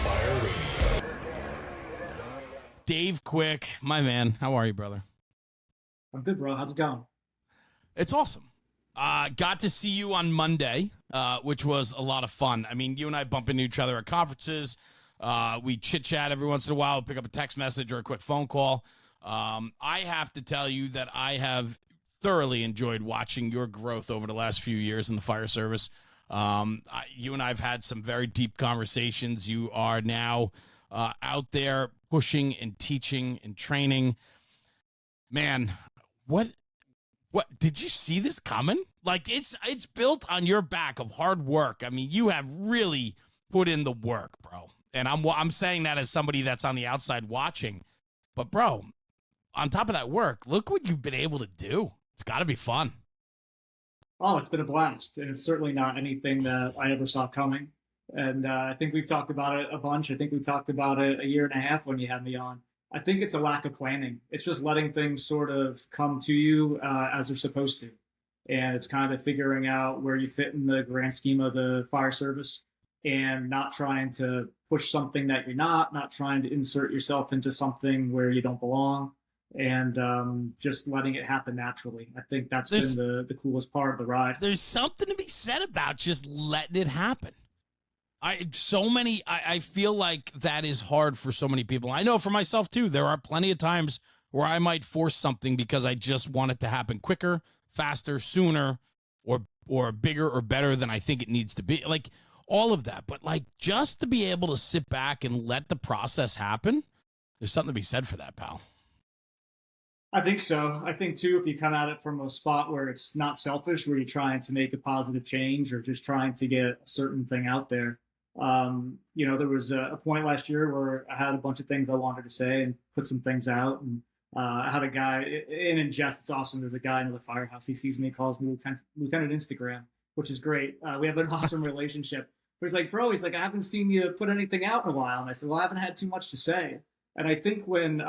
Fire Radio. Dave Quick, my man. How are you, brother? I'm good, bro. How's it going? It's awesome. Got to see you on Monday, which was a lot of fun. I mean, you and I bump into each other at conferences. We chit-chat every once in a while, pick up a text message or a quick phone call. I have to tell you that I have thoroughly enjoyed watching your growth over the last few years in the fire service. You and I have had some very deep conversations. You are now out there pushing and teaching and training. Man, what did you see this coming? Like, it's built on your back of hard work. I mean, you have really put in the work, bro. And I'm saying that as somebody that's on the outside watching. But bro, on top of that work, look what you've been able to do. It's got to be fun. Oh, it's been a blast. And it's certainly not anything that I ever saw coming. And I think we've talked about it a bunch. I think we talked about it a year and a half when you had me on. I think it's a lack of planning. It's just letting things sort of come to you as they're supposed to. And it's kind of figuring out where you fit in the grand scheme of the fire service and not trying to push something that you're not trying to insert yourself into something where you don't belong, and just letting it happen naturally. I think that's been the coolest part of the ride. There's something to be said about just letting it happen. I feel like that is hard for so many people. I know for myself too, there are plenty of times where I might force something because I just want it to happen quicker, faster, sooner, or bigger or better than I think it needs to be. Like all of that. But like just to be able to sit back and let the process happen, there's something to be said for that, pal. I think so. I think too, if you come at it from a spot where it's not selfish, where you're trying to make a positive change or just trying to get a certain thing out there. There was a point last year where I had a bunch of things I wanted to say and put some things out. And I had a guy, and in jest, it's awesome. There's a guy in the firehouse. He sees me, calls me Lieutenant Instagram, which is great. We have an awesome relationship. But he's like, bro, I haven't seen you put anything out in a while. And I said, well, I haven't had too much to say. And I think when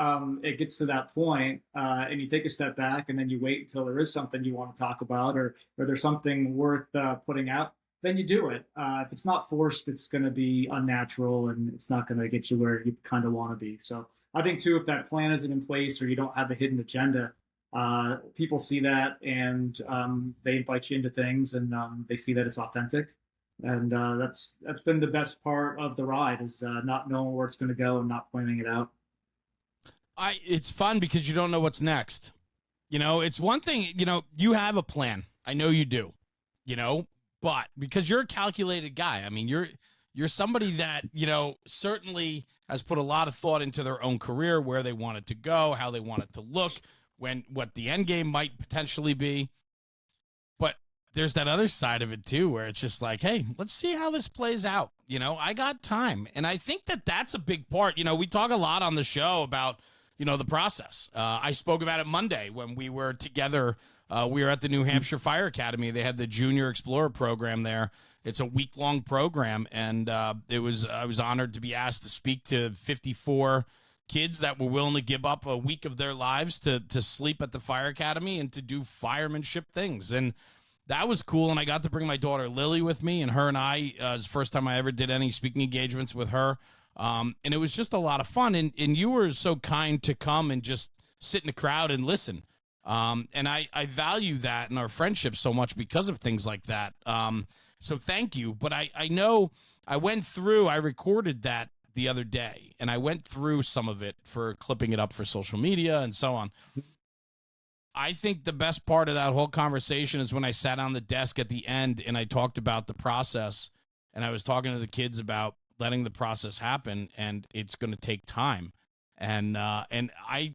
it gets to that point, and you take a step back and then you wait until there is something you want to talk about or there's something worth putting out, then you do it. If it's not forced, it's going to be unnatural and it's not going to get you where you kind of want to be. So I think, too, if that plan isn't in place or you don't have a hidden agenda, people see that and they invite you into things and they see that it's authentic. And that's been the best part of the ride is not knowing where it's going to go and not planning it out. It's fun because you don't know what's next. It's one thing, you have a plan. I know you do, but because you're a calculated guy, I mean, you're somebody that, certainly has put a lot of thought into their own career, where they want it to go, how they want it to look, what the end game might potentially be. But there's that other side of it too, where it's just like, hey, let's see how this plays out. I got time. And I think that that's a big part. We talk a lot on the show about, the process. I spoke about it Monday when we were together. We were at the New Hampshire Fire Academy. They had the Junior Explorer program there. It's a week-long program, and I was honored to be asked to speak to 54 kids that were willing to give up a week of their lives to sleep at the Fire Academy and to do firemanship things. And that was cool, and I got to bring my daughter Lily with me, and her and I, it was the first time I ever did any speaking engagements with her. And it was just a lot of fun, and you were so kind to come and just sit in the crowd and listen. And I value that in our friendship so much because of things like that. So thank you. But I know I recorded that the other day, and I went through some of it for clipping it up for social media and so on. I think the best part of that whole conversation is when I sat on the desk at the end and I talked about the process, and I was talking to the kids about letting the process happen, and it's going to take time. And I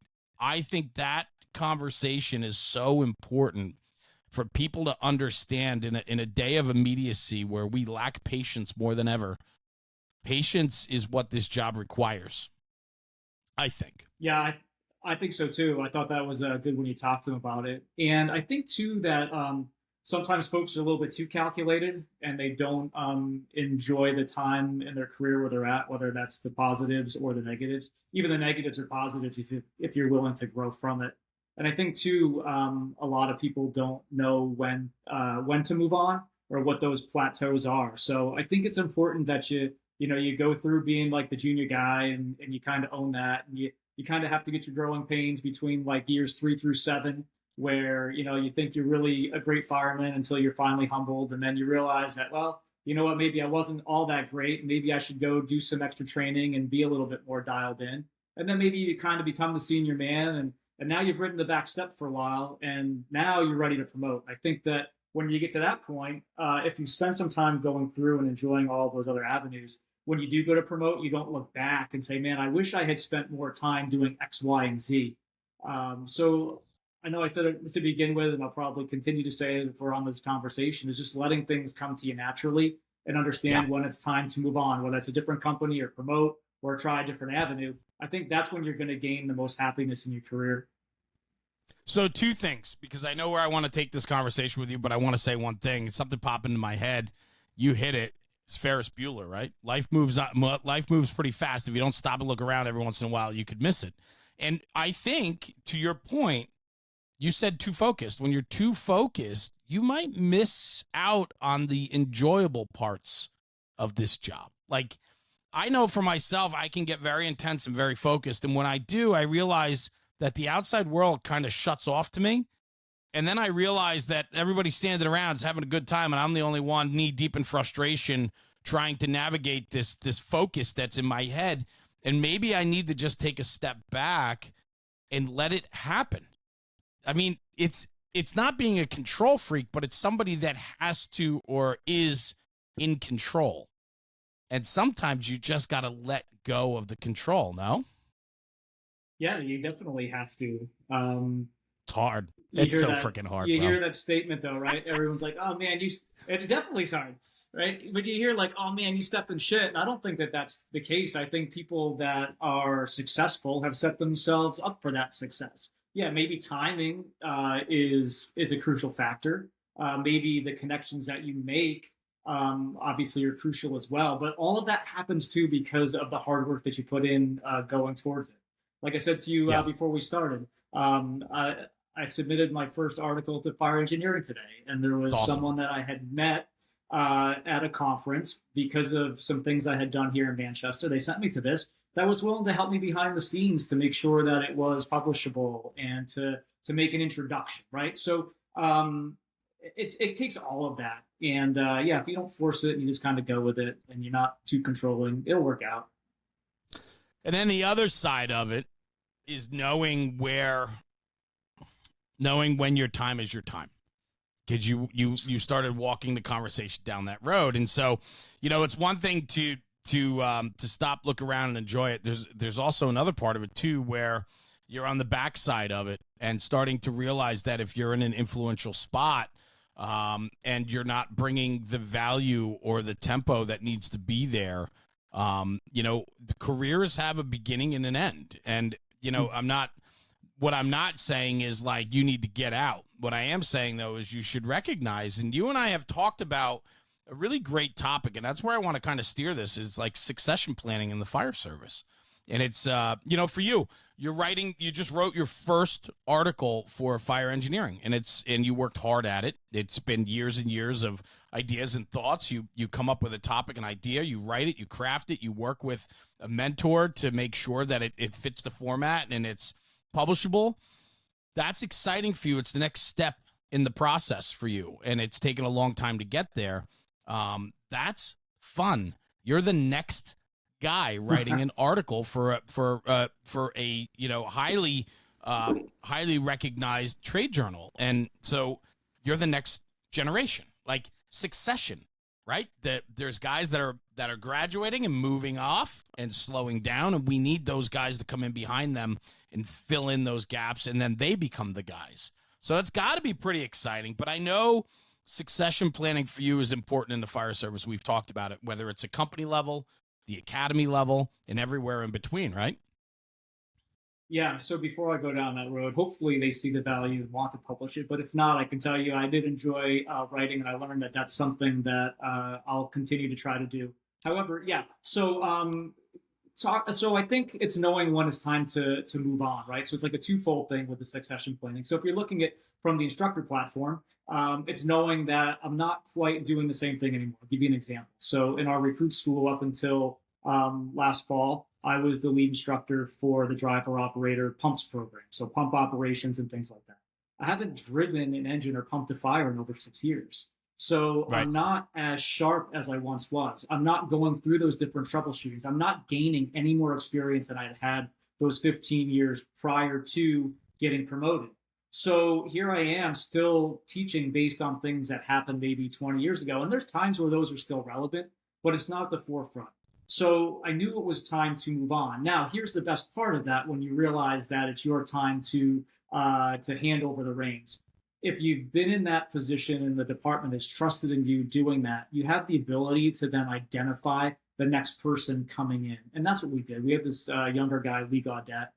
think that conversation is so important for people to understand in a day of immediacy where we lack patience more than ever. Patience is what this job requires, I think. Yeah, I think so too. I thought that was good when you talked to them about it. And I think too that sometimes folks are a little bit too calculated and they don't enjoy the time in their career where they're at, whether that's the positives or the negatives. Even the negatives are positives if you're willing to grow from it. And I think too, a lot of people don't know when to move on or what those plateaus are. So I think it's important that you You go through being like the junior guy, and you kind of own that, and you kind of have to get your growing pains between like years 3 through 7, where you think you're really a great fireman until you're finally humbled, and then you realize that, well, you know what, maybe I wasn't all that great. Maybe I should go do some extra training and be a little bit more dialed in. And then maybe you kind of become the senior man, and now you've ridden the back step for a while, and now you're ready to promote. I think that when you get to that point, if you spend some time going through and enjoying all those other avenues, when you do go to promote, you don't look back and say, man, I wish I had spent more time doing X, Y, and Z. So I know I said it to begin with, and I'll probably continue to say it if we're on this conversation, is just letting things come to you naturally and Yeah. understand when it's time to move on, whether it's a different company or promote or try a different avenue. I think that's when you're going to gain the most happiness in your career. So two things, because I know where I want to take this conversation with you, but I want to say one thing. Something popped into my head. You hit it. It's Ferris Bueller, right? Life moves pretty fast. If you don't stop and look around every once in a while, you could miss it. And I think, to your point, you said too focused. When you're too focused, you might miss out on the enjoyable parts of this job. Like, I know for myself, I can get very intense and very focused. And when I do, I realize that the outside world kind of shuts off to me. And then I realize that everybody's standing around is having a good time, and I'm the only one knee deep in frustration trying to navigate this focus that's in my head. And maybe I need to just take a step back and let it happen. I mean, it's not being a control freak, but it's somebody that has to or is in control. And sometimes you just got to let go of the control, no? Yeah, you definitely have to. It's hard. It's so that freaking hard, You bro. hear that statement though, right? Everyone's like, "Oh man, and it definitely is hard." Right? But you hear like, "Oh man, you stepped in shit." And I don't think that that's the case. I think people that are successful have set themselves up for that success. Yeah, maybe timing is a crucial factor. Maybe the connections that you make obviously are crucial as well. But all of that happens too because of the hard work that you put in going towards it. Like I said to you Yeah. before we started, I submitted my first article to Fire Engineering today, and there was Awesome. someone that I had met at a conference because of some things I had done here in Manchester. They sent me to this that was willing to help me behind the scenes to make sure that it was publishable and to make an introduction, right? So it takes all of that, and yeah, if you don't force it and you just kind of go with it, and you're not too controlling, it'll work out. And then the other side of it is knowing when your time is your time, because you started walking the conversation down that road. And so, it's one thing to stop, look around, and enjoy it. There's also another part of it too, where you're on the backside of it and starting to realize that if you're in an influential spot, and you're not bringing the value or the tempo that needs to be there, the careers have a beginning and an end. And what I'm not saying is like you need to get out. What I am saying though is you should recognize, and you and I have talked about a really great topic, and that's where I want to kind of steer this, is like succession planning in the fire service. And it's for you just wrote your first article for fire engineering, and you worked hard at it. It's been years and years of ideas and thoughts. You come up with a topic, an idea, you write it, you craft it, you work with a mentor to make sure that it fits the format and it's publishable. That's exciting for you. It's the next step in the process for you, and it's taken a long time to get there. That's fun. You're the next guy writing an article for a highly recognized trade journal, and so you're the next generation, like succession, right? That there's guys that are graduating and moving off and slowing down, and we need those guys to come in behind them and fill in those gaps, and then they become the guys. So that's got to be pretty exciting. But I know succession planning for you is important in the fire service. We've talked about it, whether it's a company level, the academy level, and everywhere in between, right? Yeah, so before I go down that road, hopefully they see the value and want to publish it. But if not, I can tell you I did enjoy writing, and I learned that that's something that I'll continue to try to do. However, yeah, so So I think it's knowing when it's time to move on, right? So it's like a twofold thing with the succession planning. So if you're looking at from the instructor platform, it's knowing that I'm not quite doing the same thing anymore. I'll give you an example. So in our recruit school up until last fall, I was the lead instructor for the driver operator pumps program, so pump operations and things like that. I haven't driven an engine or pumped a fire in over 6 years. So Right. I'm not as sharp as I once was. I'm not going through those different troubleshootings. I'm not gaining any more experience than I had those 15 years prior to getting promoted. So here I am still teaching based on things that happened maybe 20 years ago. And there's times where those are still relevant, but it's not at the forefront. So I knew it was time to move on. Now, here's the best part of that when you realize that it's your time to hand over the reins. If you've been in that position and the department is trusted in you doing that, you have the ability to then identify the next person coming in. And that's what we did. We have this younger guy, Lee Gaudet.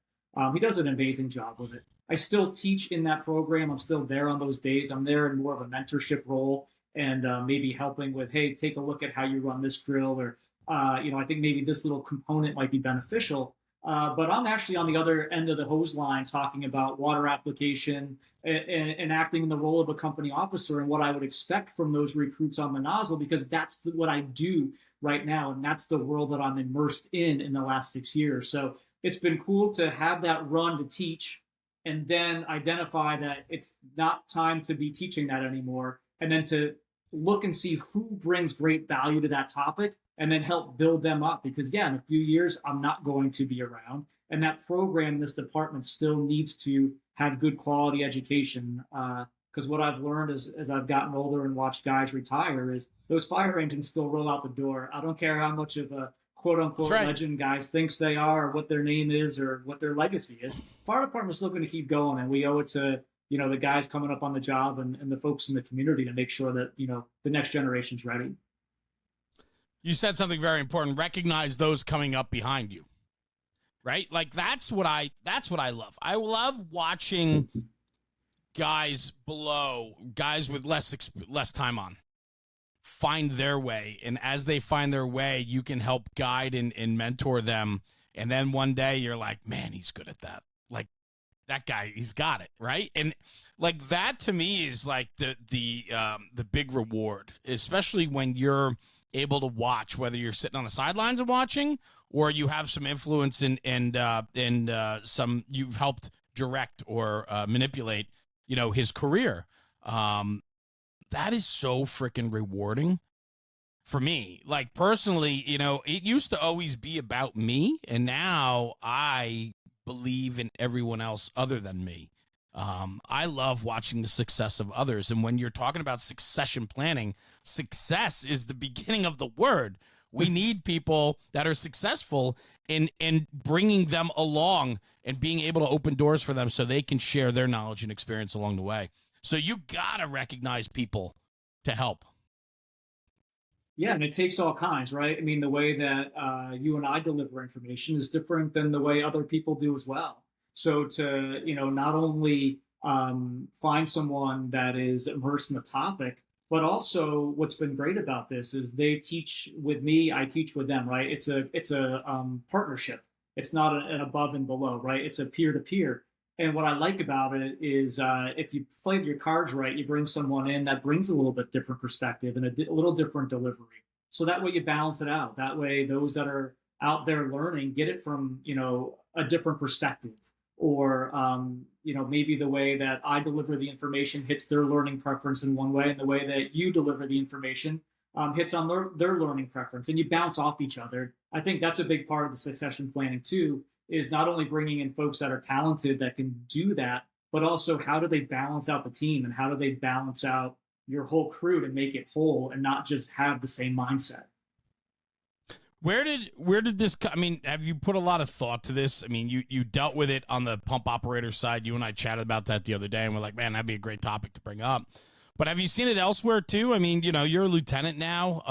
He does an amazing job with it. I still teach in that program. I'm still there on those days. I'm there in more of a mentorship role and maybe helping with, hey, take a look at how you run this drill, or I think maybe this little component might be beneficial. But I'm actually on the other end of the hose line talking about water application and acting in the role of a company officer and what I would expect from those recruits on the nozzle, because that's what I do right now. And that's the world that I'm immersed in the last 6 years. So it's been cool to have that run to teach and then identify that it's not time to be teaching that anymore. And then to look and see who brings great value to that topic and then help build them up. Because, yeah, in a few years, I'm not going to be around. And that program, this department still needs to have good quality education. Because what I've learned as I've gotten older and watched guys retire is those fire engines still roll out the door. I don't care how much of a quote unquote Right. legend guys thinks they are, or what their name is, or what their legacy is. Fire department's still going to keep going, and we owe it to the guys coming up on the job and the folks in the community to make sure that the next generation's ready. You said something very important. Recognize those coming up behind you. Right? Like that's what I love. I love watching guys below, guys with less time on, find their way, and as they find their way, you can help guide and mentor them, and then one day you're like, man, he's good at that. Like that guy, he's got it, right? And like that to me is like the big reward, especially when you're able to watch, whether you're sitting on the sidelines and watching, or you have some influence and some you've helped direct or manipulate, his career. That is so freaking rewarding for me. Like personally, it used to always be about me, and now I believe in everyone else other than me. I love watching the success of others. And when you're talking about succession planning, success is the beginning of the word. We need people that are successful in bringing them along and being able to open doors for them so they can share their knowledge and experience along the way. So you got to recognize people to help. Yeah, and it takes all kinds, right? I mean, the way that you and I deliver information is different than the way other people do as well. So to, not only find someone that is immersed in the topic, but also what's been great about this is they teach with me, I teach with them, right? It's a partnership. It's not an above and below, right? It's a peer to peer. And what I like about it is if you play your cards right, you bring someone in that brings a little bit different perspective and a little different delivery. So that way you balance it out. That way those that are out there learning get it from, a different perspective. Or, maybe the way that I deliver the information hits their learning preference in one way, and the way that you deliver the information hits on their learning preference. And you bounce off each other. I think that's a big part of the succession planning too, is not only bringing in folks that are talented that can do that, but also how do they balance out the team and how do they balance out your whole crew to make it whole and not just have the same mindset. Where did this I mean, have you put a lot of thought to this? I mean, you dealt with it on the pump operator side. You and I chatted about that the other day, and we're like, man, that'd be a great topic to bring up. But have you seen it elsewhere too? I mean, you're a lieutenant now,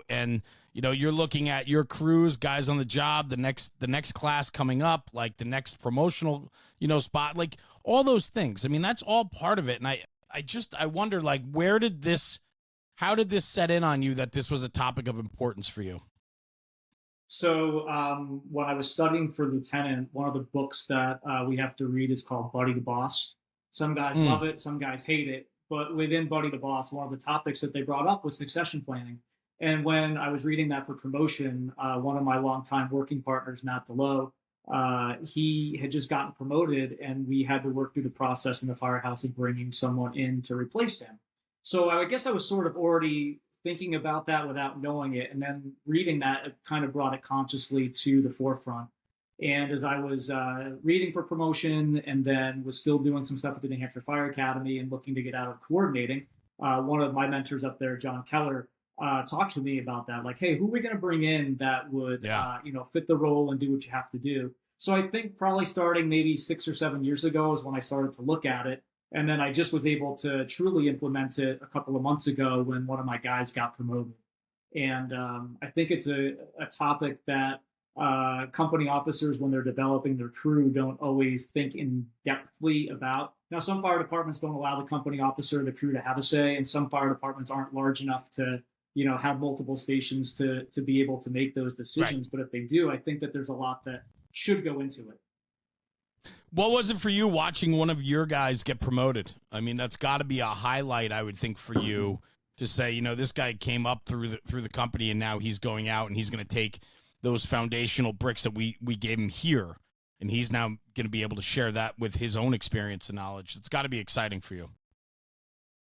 and you're looking at your crews, guys on the job, the next class coming up, like the next promotional, spot, like all those things. I mean, that's all part of it. And I wonder, like, how did this set in on you that this was a topic of importance for you? So when I was studying for lieutenant, one of the books that we have to read is called Buddy the Boss. Some guys Mm, love it, some guys hate it. But within Buddy the Boss, one of the topics that they brought up was succession planning. And when I was reading that for promotion, one of my longtime working partners, Matt DeLoe, he had just gotten promoted, and we had to work through the process in the firehouse of bringing someone in to replace him. So I guess I was sort of already thinking about that without knowing it. And then reading that, it kind of brought it consciously to the forefront. And as I was reading for promotion and then was still doing some stuff at the New Hampshire Fire Academy and looking to get out of coordinating, one of my mentors up there, John Keller, talked to me about that. Like, hey, who are we going to bring in that would, yeah. fit the role and do what you have to do? So I think probably starting maybe 6 or 7 years ago is when I started to look at it. And then I just was able to truly implement it a couple of months ago when one of my guys got promoted. And I think it's a topic that company officers, when they're developing their crew, don't always think in depthly about. Now, some fire departments don't allow the company officer, the crew, to have a say, and some fire departments aren't large enough to, have multiple stations to be able to make those Right. decisions. But if they do, I think that there's a lot that should go into it. What was it for you watching one of your guys get promoted? I mean, that's got to be a highlight, I would think, for you to say, this guy came up through the company, and now he's going out and he's going to take those foundational bricks that we gave him here, and he's now going to be able to share that with his own experience and knowledge. It's got to be exciting for you.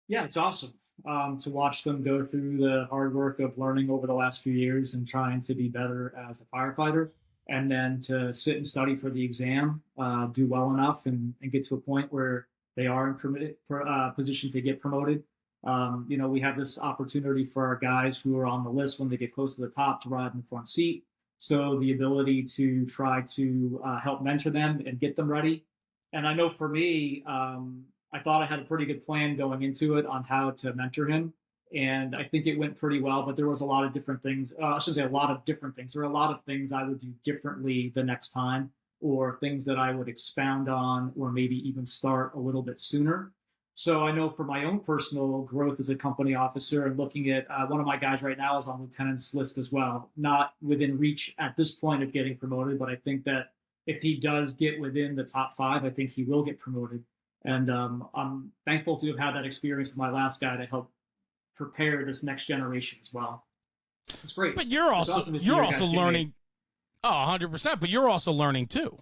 Yeah, it's awesome to watch them go through the hard work of learning over the last few years and trying to be better as a firefighter, and then to sit and study for the exam, do well enough, and get to a point where they are in position to get promoted. We have this opportunity for our guys who are on the list when they get close to the top to ride in the front seat. So the ability to try to help mentor them and get them ready. And I know for me, I thought I had a pretty good plan going into it on how to mentor him. And I think it went pretty well, but there was a lot of different things. I shouldn't say a lot of different things. There are a lot of things I would do differently the next time, or things that I would expound on, or maybe even start a little bit sooner. So I know for my own personal growth as a company officer, and looking at one of my guys right now is on lieutenant's list as well, not within reach at this point of getting promoted, but I think that if he does get within the top five, I think he will get promoted. And I'm thankful to have had that experience with my last guy to help prepare this next generation as well. It's great. But you're It's also awesome to see you're your also guys get learning. Oh, 100%. But you're also learning too.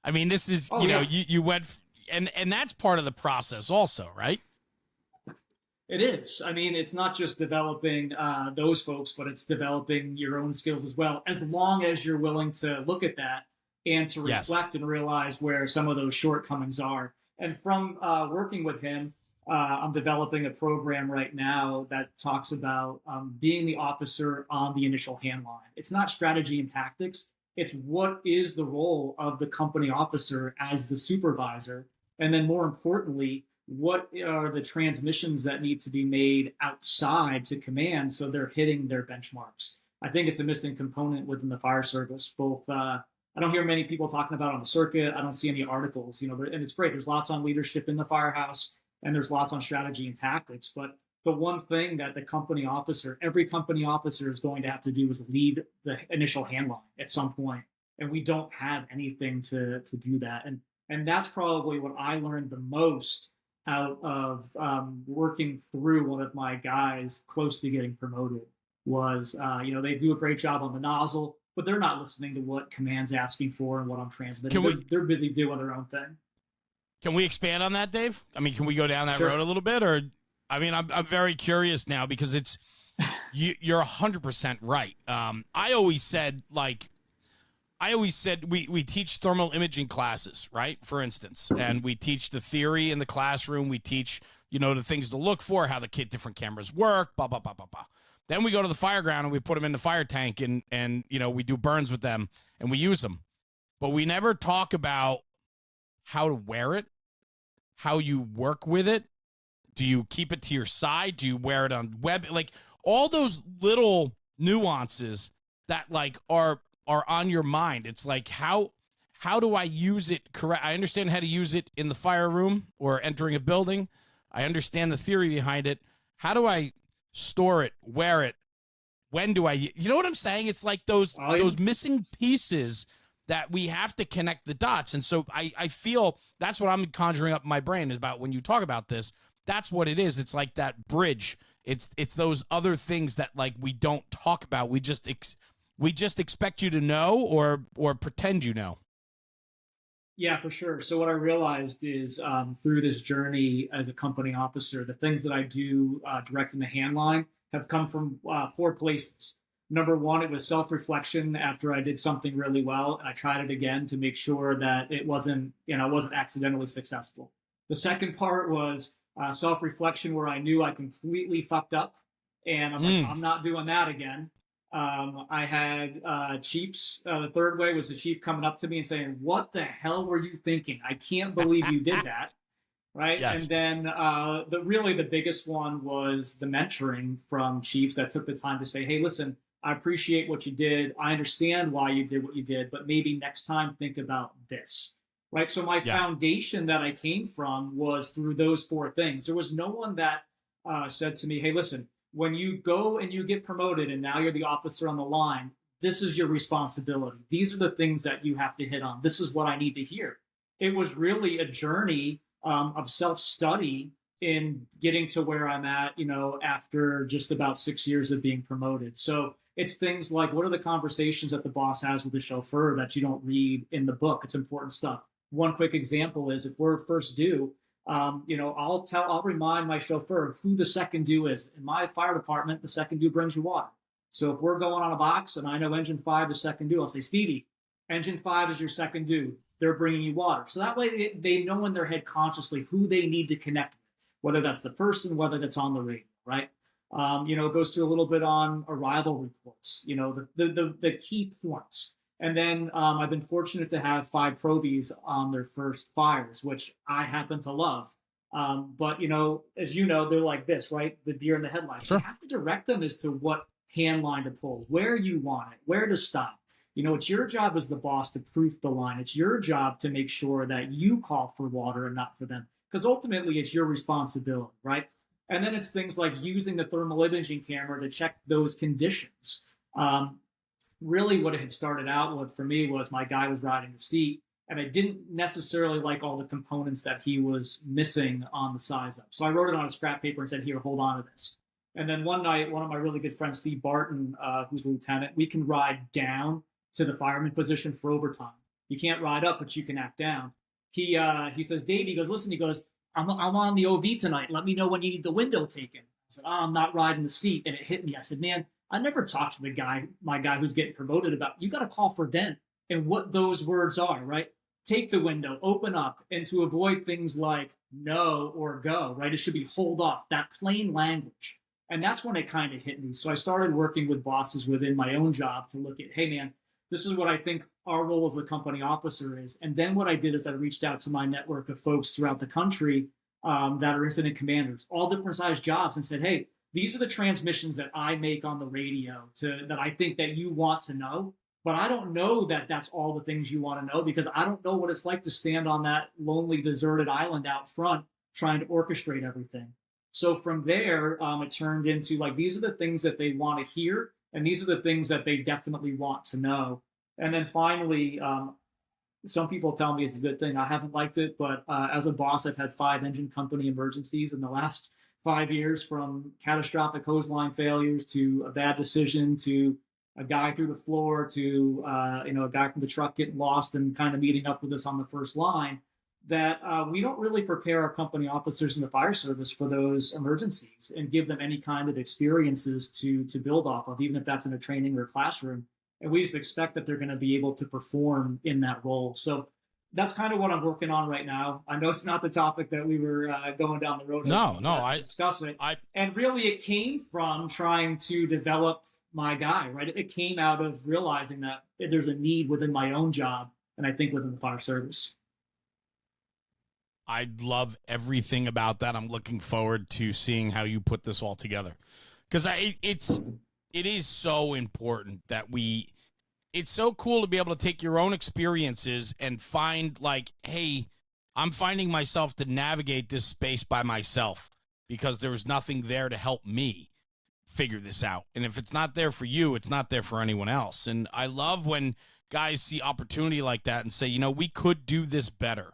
I mean, this is Oh, yeah. you went and that's part of the process also, right? It is. I mean, it's not just developing those folks, but it's developing your own skills as well, as long as you're willing to look at that and to Yes. reflect and realize where some of those shortcomings are. And from working with him, I'm developing a program right now that talks about being the officer on the initial hand line. It's not strategy and tactics. It's what is the role of the company officer as the supervisor. And then more importantly, what are the transmissions that need to be made outside to command so they're hitting their benchmarks. I think it's a missing component within the fire service. Both, I don't hear many people talking about on the circuit. I don't see any articles, and it's great. There's lots on leadership in the firehouse, and there's lots on strategy and tactics. But the one thing that the company officer, every company officer, is going to have to do is lead the initial hand line at some point. And we don't have anything to do that. And that's probably what I learned the most out of working through one of my guys close to getting promoted was, they do a great job on the nozzle, but they're not listening to what command's asking for and what I'm transmitting. They're busy doing their own thing. Can we expand on that, Dave? I mean, can we go down that Sure. road a little bit? Or, I mean, I'm very curious now because you're 100% right. I always said we teach thermal imaging classes, right? For instance, and we teach the theory in the classroom. We teach, the things to look for, how the different cameras work, blah, blah, blah, blah, blah. Then we go to the fire ground and we put them in the fire tank and we do burns with them and we use them. But we never talk about how to wear it, how you work with it. Do you keep it to your side? Do you wear it on web? Like all those little nuances that are on your mind. It's like, how do I use it correct? I understand how to use it in the fire room or entering a building. I understand the theory behind it. How do I store it, wear it, when do I, you know what I'm saying? It's like Oh, yeah. those missing pieces that we have to connect the dots. And so I feel that's what I'm conjuring up in my brain is about when you talk about this. That's what it is. It's like that bridge. It's those other things that like we don't talk about. We just expect you to know or pretend you know. Yeah, for sure. So what I realized is through this journey as a company officer, the things that I do direct in the hand line have come from four places. Number one, it was self-reflection after I did something really well, and I tried it again to make sure that it wasn't, wasn't accidentally successful. The second part was self-reflection where I knew I completely fucked up, and I'm like, Mm. I'm not doing that again. I had chiefs. The third way was the chief coming up to me and saying, "What the hell were you thinking? I can't believe you did that." Right. And Yes. then the biggest one was the mentoring from chiefs that took the time to say, "Hey, listen, I appreciate what you did. I understand why you did what you did, but maybe next time think about this." Right. So my Yeah. foundation that I came from was through those four things. There was no one that said to me, "Hey, listen, when you go and you get promoted and now you're the officer on the line, this is your responsibility. These are the things that you have to hit on. This is what I need to hear." It was really a journey of self-study in getting to where I'm at, after just about 6 years of being promoted. So it's things like, what are the conversations that the boss has with the chauffeur that you don't read in the book? It's important stuff. One quick example is if we're first due, I'll remind my chauffeur who the second due is. In my fire department, the second due brings you water. So if we're going on a box and I know engine 5 is second due, I'll say, Stevie, engine 5 is your second due. They're bringing you water. So that way they know in their head consciously who they need to connect with, whether that's the person, whether that's on the radio, right? It goes through a little bit on arrival reports, the key points. And then I've been fortunate to have 5 probies on their first fires, which I happen to love. But, as you know, they're like this, right? The deer in the headlights. You Sure. have to direct them as to what hand line to pull, where you want it, where to stop. It's your job as the boss to proof the line. It's your job to make sure that you call for water and not for them, because ultimately it's your responsibility, right? And then it's things like using the thermal imaging camera to check those conditions. Um, Really, what it had started out with for me was my guy was riding the seat, and I didn't necessarily like all the components that he was missing on the size up. So I wrote it on a scrap paper and said, "Here, hold on to this." And then one night, one of my really good friends, Steve Barton, who's a lieutenant, we can ride down to the fireman position for overtime. You can't ride up, but you can act down. He says, "Dave," he goes, "listen," he goes, I'm on the OB tonight. Let me know when you need the window taken." I said, "Oh, I'm not riding the seat." And it hit me. I said, "Man, I never talked to my guy who's getting promoted about, you got to call for vent and what those words are, right? Take the window, open up, and to avoid things like no or go, right? It should be hold off, that plain language. And that's when it kind of hit me. So I started working with bosses within my own job to look at, hey, man, this is what I think our role as the company officer is. And then what I did is I reached out to my network of folks throughout the country that are incident commanders, all different sized jobs, and said, hey, these are the transmissions that I make on the radio that I think that you want to know. But I don't know that that's all the things you want to know, because I don't know what it's like to stand on that lonely, deserted island out front trying to orchestrate everything. So from there, it turned into like, these are the things that they want to hear, and these are the things that they definitely want to know. And then finally, some people tell me it's a good thing. I haven't liked it, but as a boss, I've had 5 engine company emergencies in the last 5 years, from catastrophic hose line failures to a bad decision to a guy through the floor to a guy from the truck getting lost and kind of meeting up with us on the first line. That we don't really prepare our company officers in the fire service for those emergencies and give them any kind of experiences to build off of, even if that's in a training or a classroom. And we just expect that they're going to be able to perform in that role. So that's kind of what I'm working on right now. I know it's not the topic that we were going down the road. I discuss it. I And really, it came from trying to develop my guy, right? It came out of realizing that there's a need within my own job, and I think within the fire service. I love everything about that. I'm looking forward to seeing how you put this all together, because it is so important that it's so cool to be able to take your own experiences and find like, hey, I'm finding myself to navigate this space by myself because there was nothing there to help me figure this out. And if it's not there for you, it's not there for anyone else. And I love when guys see opportunity like that and say, you know, we could do this better.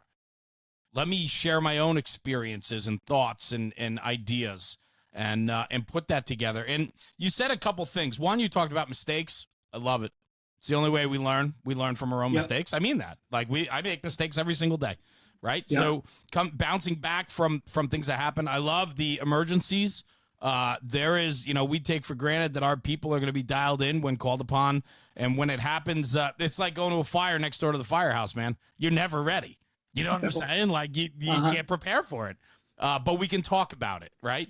Let me share my own experiences and thoughts and ideas and put that together. And you said a couple things. One, you talked about mistakes. I love it. It's the only way we learn. We learn from our own mistakes. I mean that. Like I make mistakes every single day, right? Yep. So bouncing back from things that happen. I love the emergencies. There is, you know, we take for granted that our people are going to be dialed in when called upon. And when it happens, it's like going to a fire next door to the firehouse, man. You're never ready. You know what I'm saying? Like you can't prepare for it. But we can talk about it, right?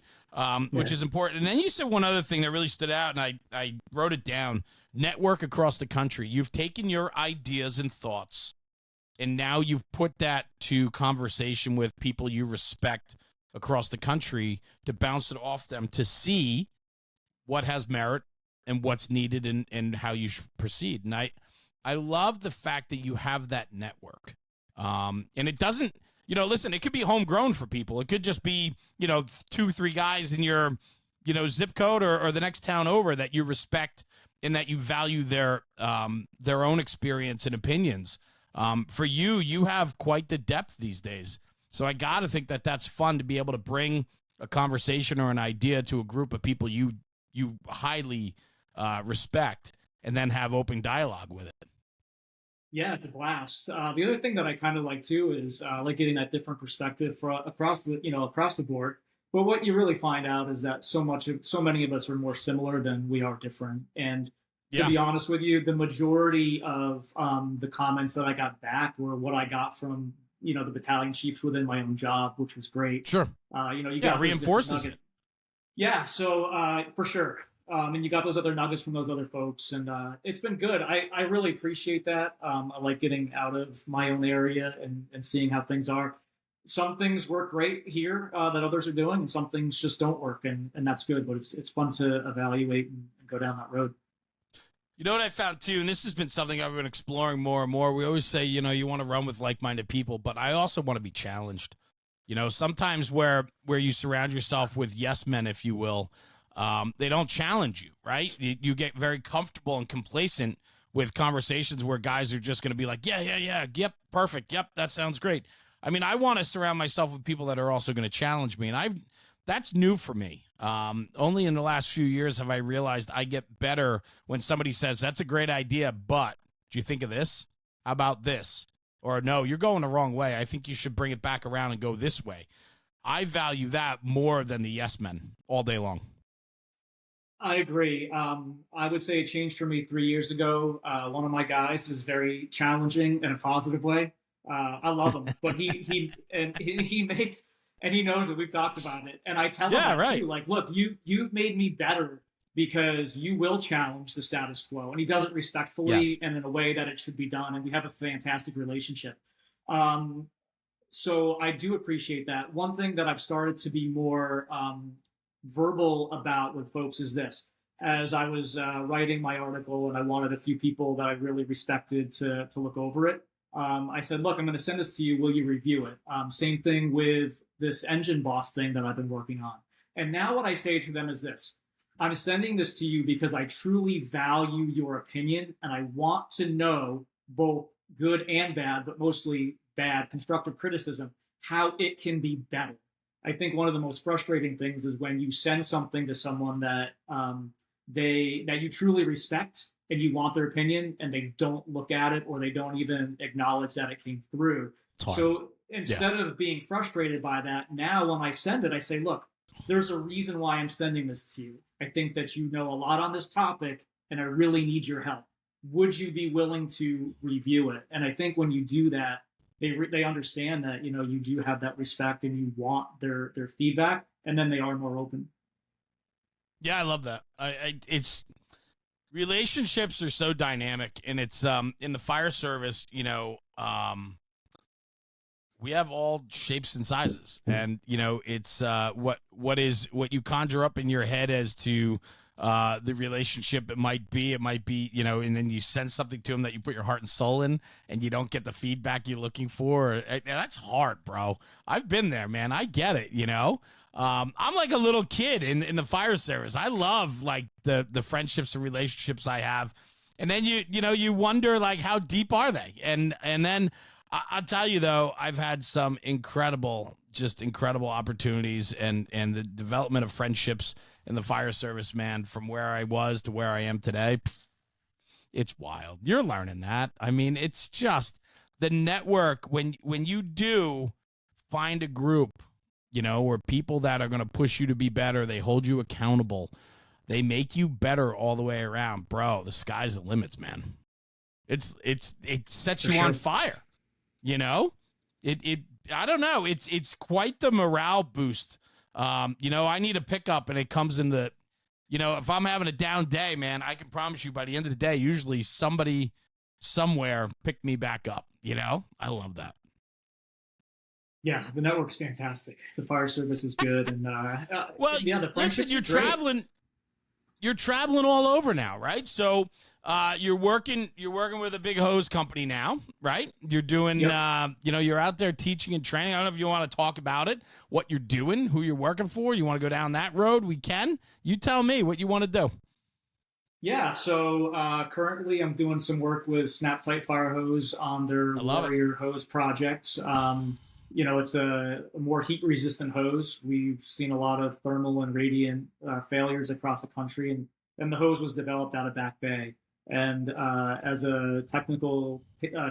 Which is important. And then you said one other thing that really stood out, and I wrote it down. Network across the country. You've taken your ideas and thoughts, and now you've put that to conversation with people you respect across the country to bounce it off them to see what has merit and what's needed and how you should proceed. And I love the fact that you have that network. And it doesn't, you know, listen, it could be homegrown for people. It could just be, you know, 2-3 guys in your, you know, zip code or the next town over that you respect and that you value their own experience and opinions. For you, you have quite the depth these days. So I got to think that that's fun to be able to bring a conversation or an idea to a group of people you highly respect and then have open dialogue with it. Yeah, it's a blast. The other thing that I kind of like too is like getting that different perspective across the board. But what you really find out is that so many of us are more similar than we are different. And to be honest with you, the majority of the comments that I got back were what I got from, you know, the battalion chiefs within my own job, which was great. Sure. You know, you got reinforces it. Yeah. So for sure. And you got those other nuggets from those other folks, and it's been good. I really appreciate that. I like getting out of my own area and seeing how things are. Some things work great here that others are doing, and some things just don't work, and that's good. But it's fun to evaluate and go down that road. You know what I found too, and this has been something I've been exploring more and more. We always say, you know, you want to run with like-minded people, but I also want to be challenged. You know, sometimes where you surround yourself with yes men, if you will, they don't challenge you, right? You get very comfortable and complacent with conversations where guys are just going to be like, yeah, yep, perfect, yep, that sounds great. I mean, I want to surround myself with people that are also going to challenge me, and that's new for me. Only in the last few years have I realized I get better when somebody says, that's a great idea, but do you think of this? How about this? Or no, you're going the wrong way. I think you should bring it back around and go this way. I value that more than the yes men all day long. I agree. I would say it changed for me 3 years ago. One of my guys is very challenging in a positive way. I love him, but he makes, and he knows that we've talked about it. And I tell him that too, like, look, you've made me better because you will challenge the status quo. And he does it respectfully and in a way that it should be done. And we have a fantastic relationship. So I do appreciate that. One thing that I've started to be more verbal about with folks is this. As I was writing my article and I wanted a few people that I really respected to look over it, I said, look, I'm going to send this to you. Will you review it? Same thing with this engine boss thing that I've been working on. And now what I say to them is this. I'm sending this to you because I truly value your opinion, and I want to know both good and bad, but mostly bad, constructive criticism, how it can be better. I think one of the most frustrating things is when you send something to someone that that you truly respect and you want their opinion, and they don't look at it or they don't even acknowledge that it came through. So instead of being frustrated by that, now when I send it, I say, look, there's a reason why I'm sending this to you. I think that you know a lot on this topic, and I really need your help. Would you be willing to review it? And I think when you do that, they understand that, you know, you do have that respect and you want their feedback, and then they are more open. Yeah, I love that. It's relationships are so dynamic, and it's in the fire service, you know, we have all shapes and sizes, and you know, it's what you conjure up in your head as to the relationship. It might be, you know, and then you send something to them that you put your heart and soul in, and you don't get the feedback you're looking for. That's hard, bro. I've been there, man. I get it, you know. I'm like a little kid in the fire service. I love like the friendships and relationships I have. And then you wonder like how deep are they? And then I'll tell you though, I've had some incredible opportunities and the development of friendships in the fire service, man, from where I was to where I am today. It's wild. You're learning that. I mean, it's just the network when you do find a group, or people that are going to push you to be better, they hold you accountable. They make you better all the way around, bro. The sky's the limits, man. It sets you on fire. It I don't know. It's quite the morale boost. I need a pickup, and it comes in the, if I'm having a down day, man, I can promise you by the end of the day, usually somebody somewhere picked me back up. I love that. Yeah, the network's fantastic. The fire service is good, and well, yeah, the listen, you're traveling. You're traveling all over now, right? So you're working with a big hose company now, right? You're doing, Yep. you're out there teaching and training. I don't know if you want to talk about it, what you're doing, who you're working for. You want to go down that road? We can. You tell me what you want to do. Yeah, so currently I'm doing some work with Snap-Tight Fire Hose on their Warrior Hose project. It's a more heat-resistant hose. We've seen a lot of thermal and radiant failures across the country, and the hose was developed out of Back Bay. And as a technical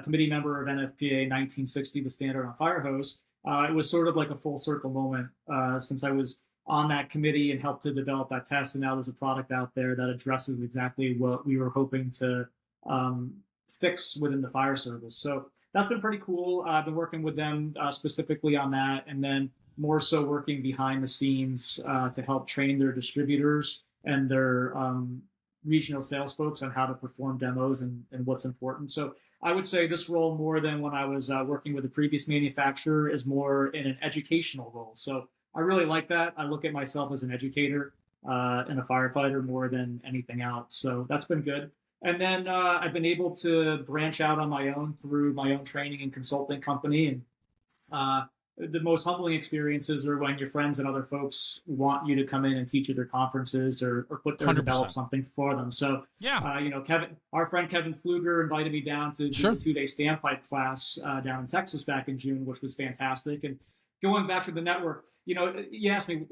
committee member of NFPA 1960, the standard on fire hose, it was sort of like a full circle moment since I was on that committee and helped to develop that test. And now there's a product out there that addresses exactly what we were hoping to fix within the fire service. So that's been pretty cool. I've been working with them specifically on that, and then more so working behind the scenes to help train their distributors and their regional sales folks on how to perform demos and what's important. So I would say this role, more than when I was working with the previous manufacturer, is more in an educational role. So I really like that. I look at myself as an educator and a firefighter more than anything else. So that's been good. And then I've been able to branch out on my own through my own training and consulting company. And the most humbling experiences are when your friends and other folks want you to come in and teach at their conferences or put there 100%. develop something for them. So, our friend Kevin Pfluger invited me down to do a 2-day standpipe class down in Texas back in June, which was fantastic. And going back to the network, you asked me,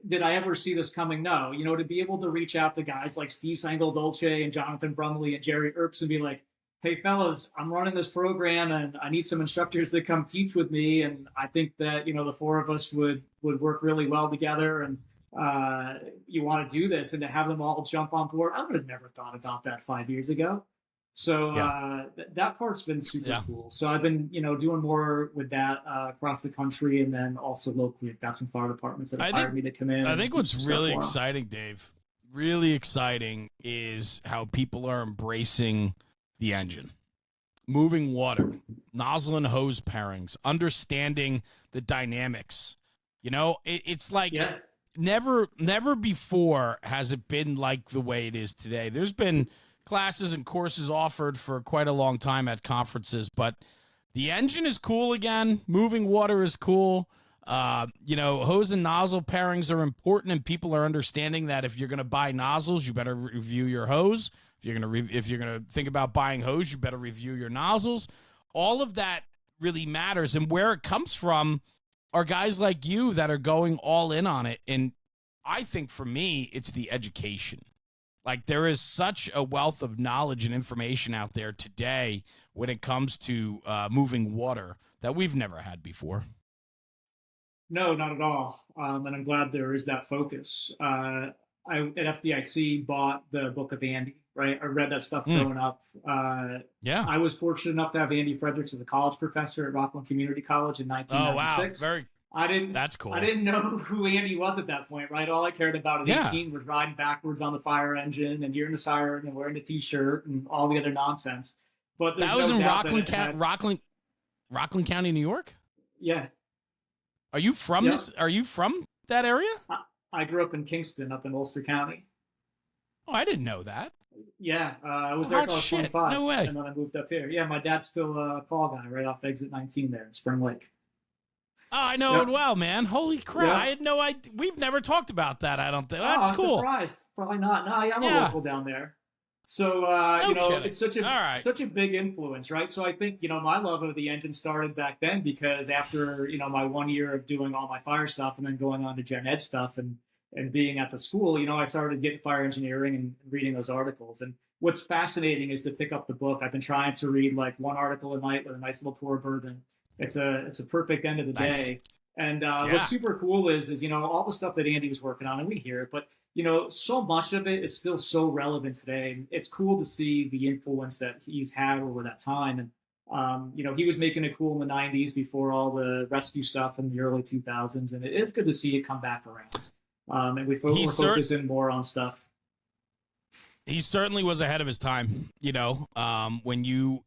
did I ever see this coming? No. To be able to reach out to guys like Steve Sangal-Dolce and Jonathan Brumley and Jerry Earps and be like, hey, fellas, I'm running this program and I need some instructors to come teach with me. And I think that, the four of us would work really well together. And you want to do this, and to have them all jump on board. I would have never thought about that 5 years ago. So that part's been super cool. So I've been, doing more with that across the country, and then also locally. I've got some fire departments that have hired me to come in. I think what's really exciting, Dave, really exciting, is how people are embracing the engine, moving water, nozzle and hose pairings, understanding the dynamics. It's like never before has it been like the way it is today. There's been classes and courses offered for quite a long time at conferences, but the engine is cool again. Moving water is cool. Hose and nozzle pairings are important, and people are understanding that if you're going to buy nozzles, you better review your hose. If you're gonna think about buying hose, you better review your nozzles. All of that really matters, and where it comes from are guys like you that are going all in on it. And I think for me, it's the education. Like, there is such a wealth of knowledge and information out there today when it comes to moving water that we've never had before. No, not at all. And I'm glad there is that focus. I at FDIC bought the book of Andy, right? I read that stuff growing up. I was fortunate enough to have Andy Fredericks as a college professor at Rockland Community College in 1996. Oh, wow. That's cool. I didn't know who Andy was at that point, right? All I cared about at 18 was riding backwards on the fire engine and hearing the siren and wearing the T-shirt and all the other nonsense. But that was in Rockland County, New York? Yeah. Are you from this? Are you from that area? I grew up in Kingston, up in Ulster County. Oh, I didn't know that. Yeah, I was there until I was 25. No way. And then I moved up here. Yeah, my dad's still a call guy right off exit 19 there in Spring Lake. Oh, I know it Yep. well, man. Holy crap! I Yep. had no idea. We've never talked about that. I don't think Oh, that's I'm cool. surprised. Probably not. No, yeah, I'm a Yeah, local down there. So no kidding. it's All right. such a big influence, right? So I think, my love of the engine started back then because after, my 1 year of doing all my fire stuff and then going on to gen ed stuff and being at the school, I started getting fire engineering and reading those articles. And what's fascinating is to pick up the book. I've been trying to read like one article a night with a nice little pour of bourbon. It's a perfect end of the Nice. day. And what's Yeah. super cool is all the stuff that Andy was working on, and we hear it, but so much of it is still so relevant today. It's cool to see the influence that he's had over that time. And, he was making it cool in the 90s before all the rescue stuff in the early 2000s. And it is good to see it come back around. And He's we're cert focusing more on stuff. he certainly was ahead of his time. When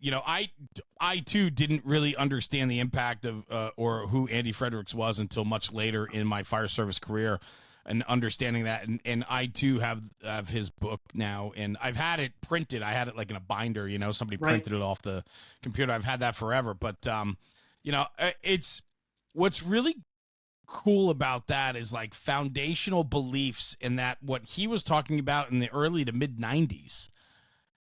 I too didn't really understand the impact of or who Andy Fredericks was until much later in my fire service career, and understanding that. And I too have his book now, and I've had it printed. I had it like in a binder. Somebody Right. printed it off the computer. I've had that forever. But it's what's really cool about that is like foundational beliefs in that what he was talking about in the early to mid 90s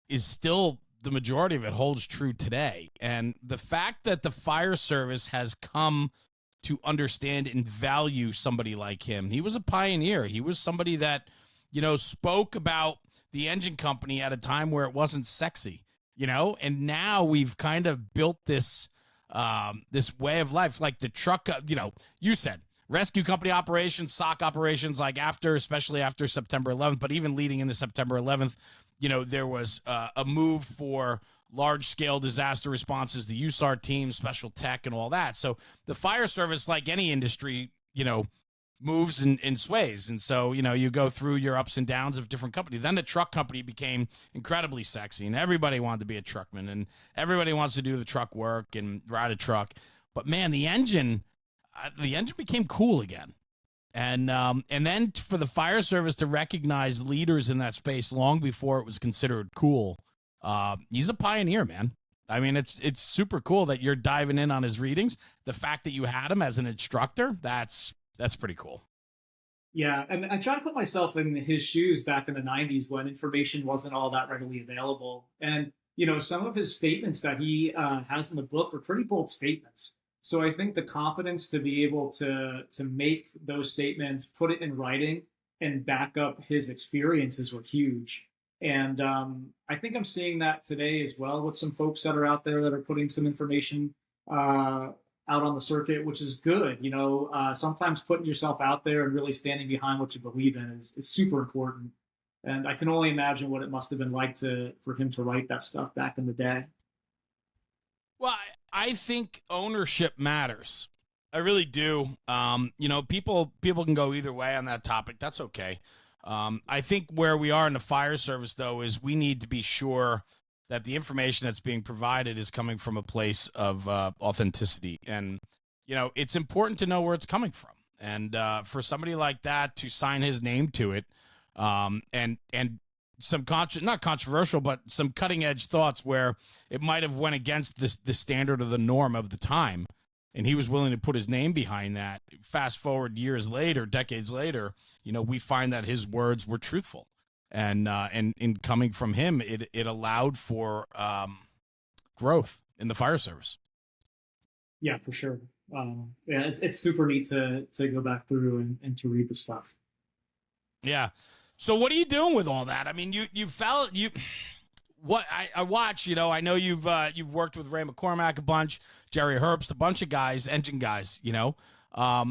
is still the majority of it holds true today. And the fact that the fire service has come to understand and value somebody like him. He was a pioneer. He was somebody that, spoke about the engine company at a time where it wasn't sexy, and now we've kind of built this way of life, like the truck, you said rescue company operations, SOC operations, like especially after September 11th, but even leading into September 11th, there was a move for large scale disaster responses, the USAR team, special tech, and all that. So the fire service, like any industry, moves and sways. And so, you go through your ups and downs of different companies. Then the truck company became incredibly sexy, and everybody wanted to be a truckman, and everybody wants to do the truck work and ride a truck. But man, the engine became cool again. And then for the fire service to recognize leaders in that space long before it was considered cool, he's a pioneer, man. I mean, it's super cool that you're diving in on his readings. The fact that you had him as an instructor, that's pretty cool. Yeah, and I try to put myself in his shoes back in the 90s when information wasn't all that readily available. And, some of his statements that he has in the book are pretty bold statements. So I think the confidence to be able to make those statements, put it in writing, and back up his experiences were huge. And I think I'm seeing that today as well with some folks that are out there that are putting some information out on the circuit, which is good. Sometimes putting yourself out there and really standing behind what you believe in is super important. And I can only imagine what it must have been like for him to write that stuff back in the day. Well, I think ownership matters. I really do. People can go either way on that topic. That's okay. I think where we are in the fire service, though, is we need to be sure that the information that's being provided is coming from a place of authenticity. And, it's important to know where it's coming from. And for somebody like that to sign his name to it, and some not controversial, but some cutting edge thoughts where it might have went against the standard of the norm of the time, and he was willing to put his name behind that. Fast forward years later, decades later, we find that his words were truthful, and in coming from him, it allowed for growth in the fire service. Yeah, for sure. Yeah, it's super neat to go back through and to read the stuff. Yeah. So what are you doing with all that? I mean, you felt you. What I watch, I know you've worked with Ray McCormack a bunch, Jerry Herbst, a bunch of guys, engine guys,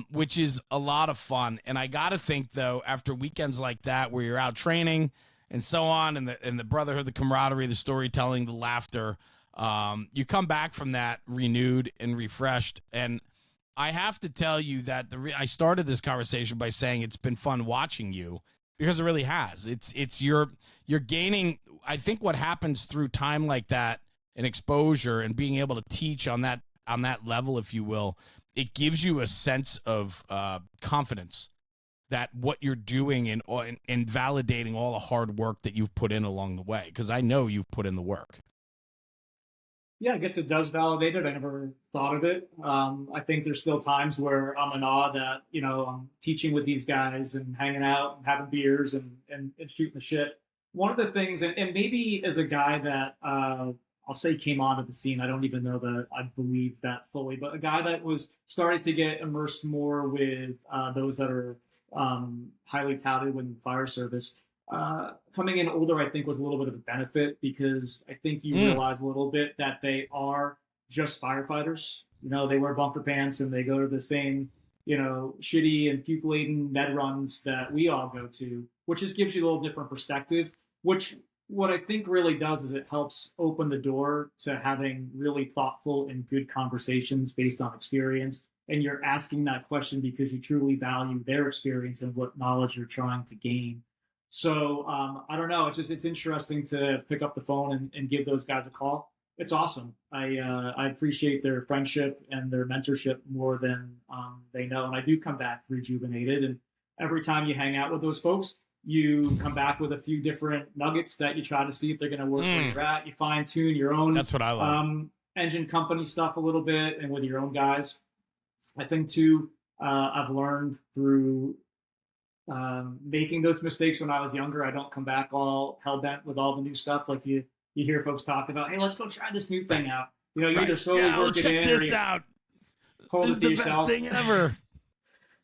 which is a lot of fun. And I got to think though, after weekends like that where you're out training and so on, and the brotherhood, the camaraderie, the storytelling, the laughter, you come back from that renewed and refreshed. And I have to tell you that I started this conversation by saying it's been fun watching you, because it really has. You're gaining. I think what happens through time like that and exposure and being able to teach on that level, if you will, it gives you a sense of confidence that what you're doing and validating all the hard work that you've put in along the way. Because I know you've put in the work. Yeah, I guess it does validate it. I never thought of it. I think there's still times where I'm in awe that, I'm teaching with these guys and hanging out and having beers and shooting the shit. One of the things, and maybe as a guy that I'll say came onto the scene, I don't even know that I believe that fully, but a guy that was starting to get immersed more with those that are highly touted within the fire service. Coming in older, I think, was a little bit of a benefit because I think you Mm, realize a little bit that they are just firefighters. They wear bumper pants and they go to the same, shitty and puke-laden med runs that we all go to, which just gives you a little different perspective. Which what I think really does is it helps open the door to having really thoughtful and good conversations based on experience. And you're asking that question because you truly value their experience and what knowledge you're trying to gain. So I don't know. It's interesting to pick up the phone and give those guys a call. It's awesome. I appreciate their friendship and their mentorship more than they know, and I do come back rejuvenated. And every time you hang out with those folks, you come back with a few different nuggets that you try to see if they're going to work where mm. you're at. You fine tune your own That's what I love. engine company stuff a little bit, and with your own guys. I think too. I've learned through making those mistakes when I was younger. I don't come back all hell bent with all the new stuff like you hear folks talk about. Hey, let's go try this new thing out. You Right. either slowly Yeah, well, work it check in or this you out. hold This it is to the best yourself. thing ever.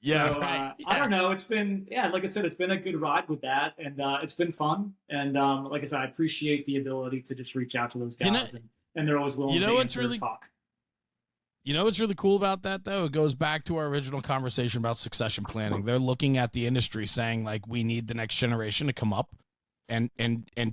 Yeah, So right. I Yeah. don't know. It's been like I said, it's been a good ride with that, and it's been fun. And like I said, I appreciate the ability to just reach out to those You know, guys, and they're always willing you know to what's answer and really talk. You know what's really cool about that, though? It goes back to our original conversation about succession planning. They're looking at the industry saying, like, we need the next generation to come up and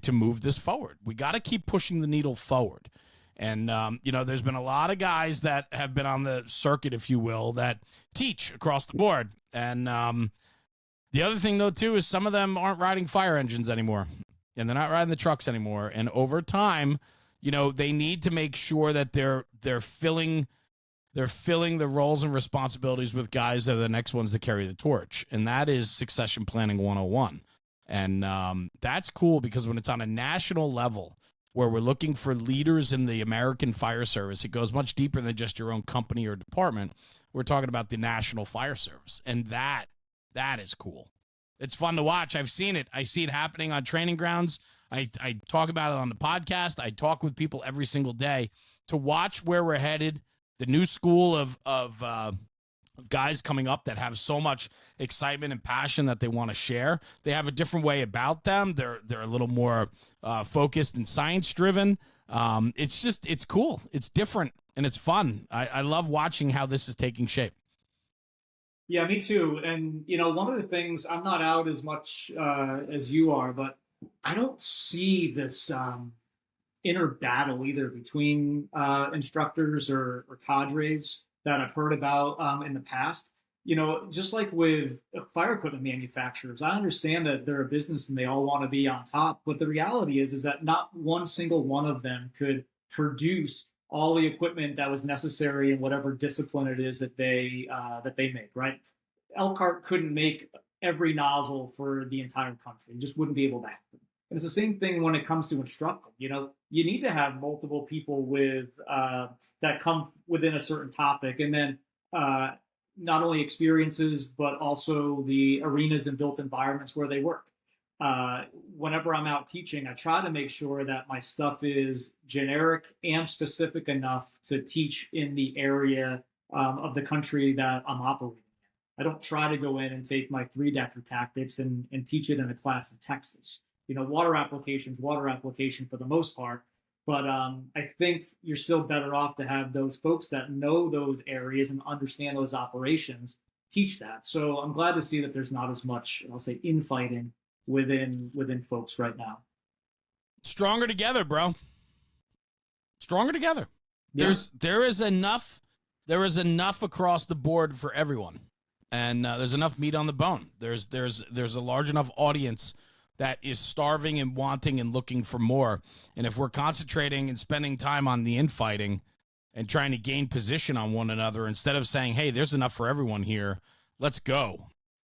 to move this forward. We got to keep pushing the needle forward. And, there's been a lot of guys that have been on the circuit, if you will, that teach across the board. And the other thing, though, too, is some of them aren't riding fire engines anymore, and they're not riding the trucks anymore. And over time, they need to make sure that they're filling the roles and responsibilities with guys that are the next ones to carry the torch. And that is succession planning 101. And that's cool because when it's on a national level where we're looking for leaders in the American fire service, it goes much deeper than just your own company or department. We're talking about the national fire service. And that is cool. It's fun to watch. I've seen it. I see it happening on training grounds. I talk about it on the podcast. I talk with people every single day to watch where we're headed, the new school of guys coming up that have so much excitement and passion that they want to share. They have a different way about them. They're a little more focused and science driven. It's cool. It's different and it's fun. I love watching how this is taking shape. Yeah, me too. And one of the things, I'm not out as much as you are, but I don't see this inner battle either between instructors or cadres that I've heard about in the past. Just like with fire equipment manufacturers, I understand that they're a business and they all want to be on top, but the reality is that not one single one of them could produce all the equipment that was necessary in whatever discipline it is that they make. Right? Elkhart couldn't make every nozzle for the entire country; it just wouldn't be able to happen. And it's the same thing when it comes to instructing. You need to have multiple people with that come within a certain topic, and then uh, not only experiences but also the arenas and built environments where they work. Whenever I'm out teaching, I try to make sure that my stuff is generic and specific enough to teach in the area of the country that I'm operating in. I don't try to go in and take my three-decker tactics and teach it in a class in Texas. Water application for the most part. But I think you're still better off to have those folks that know those areas and understand those operations teach that. So I'm glad to see that there's not as much, I'll say, infighting within folks right now. Stronger together, bro. Stronger together. Yeah. There is enough across the board for everyone, and there's enough meat on the bone. There's a large enough audience that is starving and wanting and looking for more. And if we're concentrating and spending time on the infighting and trying to gain position on one another instead of saying, hey, there's enough for everyone here, let's go.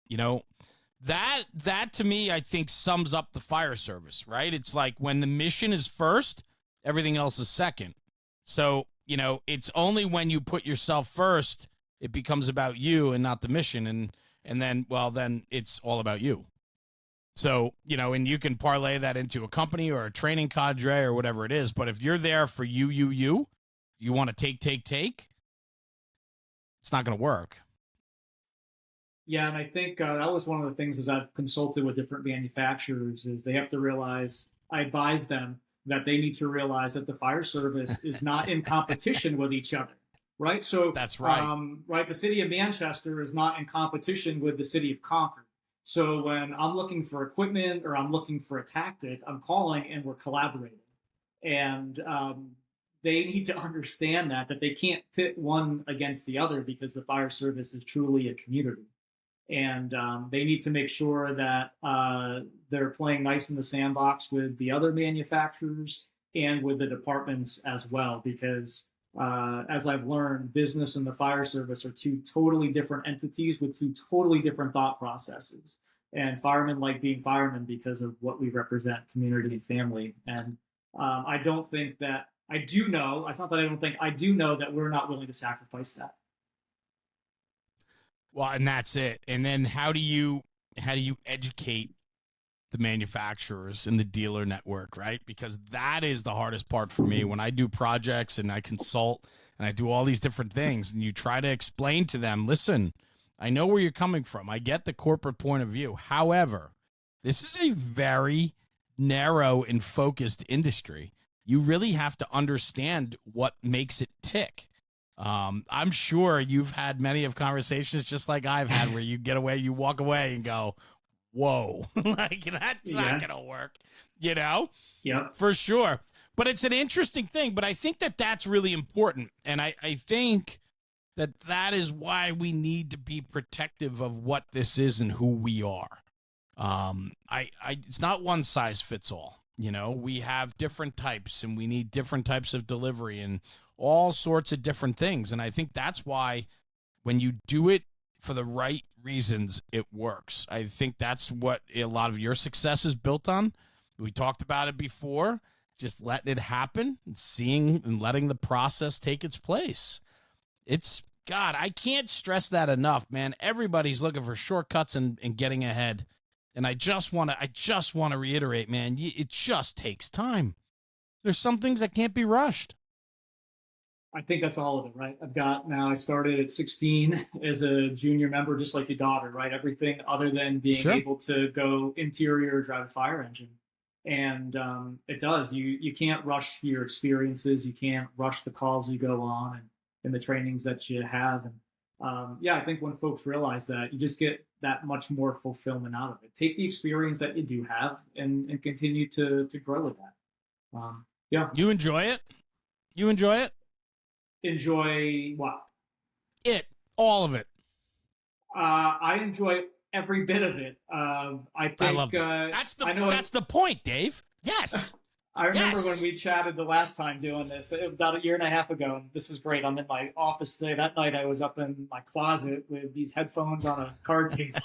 That to me, I think sums up the fire service, right? It's like when the mission is first, everything else is second. So, you know, it's only when you put yourself first, it becomes about you and not the mission. And then, well, then it's all about you. So, you know, and you can parlay that into a company or a training cadre or whatever it is. But if you're there for you want to take, it's not going to work. Yeah, and I think that was one of the things as I've consulted with different manufacturers is they have to realize. I advise them that they need to realize that the fire service is not in competition with each other, right? So That's right. right, the city of Manchester is not in competition with the city of Concord. So when I'm looking for equipment or I'm looking for a tactic, I'm calling and we're collaborating. And they need to understand that they can't pit one against the other because the fire service is truly a community, and they need to make sure that they're playing nice in the sandbox with the other manufacturers and with the departments as well. Because as I've learned, business and the fire service are two totally different entities with two totally different thought processes. And firemen like being firemen because of what we represent, community and family. And I don't think that I do know. It's not that I don't think I do know that we're not willing to sacrifice that. Well, and that's it. And then how do you educate the manufacturers and the dealer network, right? Because that is the hardest part for me when I do projects and I consult and I do all these different things and you try to explain to them, listen, I know where you're coming from. I get the corporate point of view. However, this is a very narrow and focused industry. You really have to understand what makes it tick. I'm sure you've had many of conversations just like I've had where you get away, you walk away and go, whoa, like that's not going to work, you know? Yeah, for sure. But it's an interesting thing, but I think that that's really important. And I think that is why we need to be protective of what this is and who we are. It's not one size fits all. You know, we have different types and we need different types of delivery and all sorts of different things. And I think that's why when you do it for the right reasons, it works. I think that's what a lot of your success is built on. We talked about it before, just letting it happen and seeing and letting the process take its place. It's God, I can't stress that enough, man. Everybody's looking for shortcuts and getting ahead. And I just want to reiterate, man, it just takes time. There's some things that can't be rushed. I think that's all of it, right? I started at 16 as a junior member, just like your daughter, right? Everything other than being Sure. able to go interior or drive a fire engine. And it does. You can't rush your experiences. You can't rush the calls you go on and the trainings that you have. And yeah, I think when folks realize that, you just get that much more fulfillment out of it. Take the experience that you do have and continue to grow with that. Yeah. You enjoy it? You enjoy it? Enjoy what? All of it. I enjoy every bit of it. I think I love that. That's the point, Dave. Yes. I remember Yes. when we chatted the last time doing this, about a year and a half ago, and this is great. I'm in my office today. That night I was up in my closet with these headphones on a card table.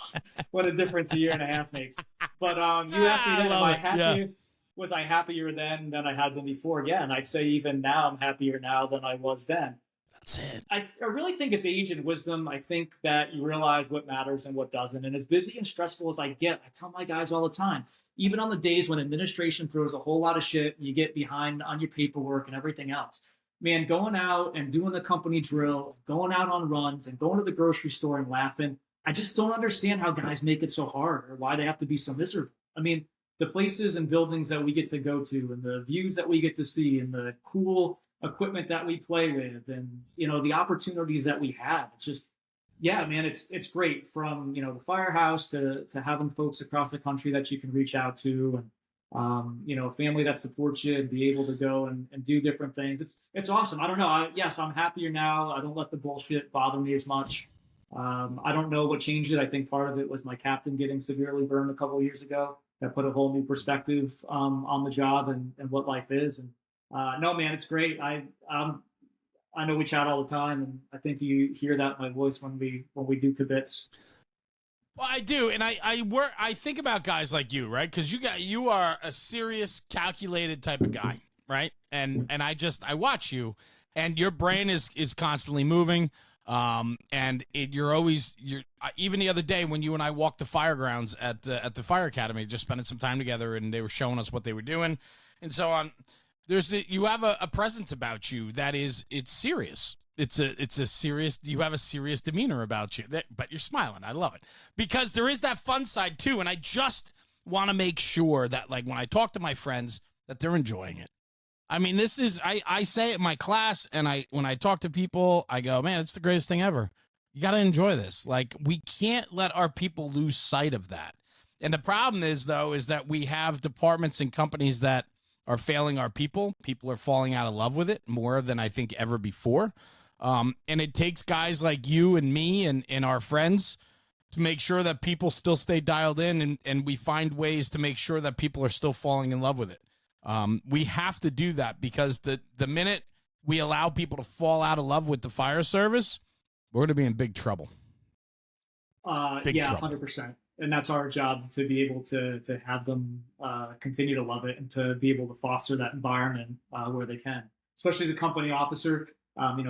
What a difference a year and a half makes. But you asked me then, am I happy? Yeah. Was I happier then than I had been before? Yeah, and I'd say even now I'm happier now than I was then. That's it. I really think it's age and wisdom. I think that you realize what matters and what doesn't. And as busy and stressful as I get, I tell my guys all the time, even on the days when administration throws a whole lot of shit, and you get behind on your paperwork and everything else, man, going out and doing the company drill, going out on runs and going to the grocery store and laughing, I just don't understand how guys make it so hard or why they have to be so miserable. I mean, the places and buildings that we get to go to and the views that we get to see and the cool equipment that we play with and, you know, the opportunities that we have. It's just, yeah, man, it's great from, you know, the firehouse to having folks across the country that you can reach out to and, you know, family that supports you and be able to go and do different things. It's awesome. I don't know. Yes, I'm happier now. I don't let the bullshit bother me as much. I don't know what changed it. I think part of it was my captain getting severely burned a couple of years ago. That put a whole new perspective on the job and what life is. And no, man, it's great. I know we chat all the time, and I think you hear that in my voice when we do kibitz. Well, I do, and I think about guys like you, right? Because you are a serious, calculated type of guy. right? And I watch you, and your brain is constantly moving. And you're even the other day when you and I walked the fire grounds at the fire academy, just spending some time together, and they were showing us what they were doing, and so on. You have a presence about you that it's serious. It's a serious. You have a serious demeanor about you, but you're smiling. I love it because there is that fun side too, and I just want to make sure that, like, when I talk to my friends, that they're enjoying it. I mean, this is, I say it in my class, and when I talk to people, I go, man, it's the greatest thing ever. You got to enjoy this. Like, we can't let our people lose sight of that. And the problem is, though, is that we have departments and companies that are failing our people. People are falling out of love with it more than I think ever before. And it takes guys like you and me and our friends to make sure that people still stay dialed in, and we find ways to make sure that people are still falling in love with it. We have to do that, because the minute we allow people to fall out of love with the fire service, we're going to be in big trouble. Yeah, 100%. And that's our job, to be able to have them continue to love it, and to be able to foster that environment where they can, especially as a company officer,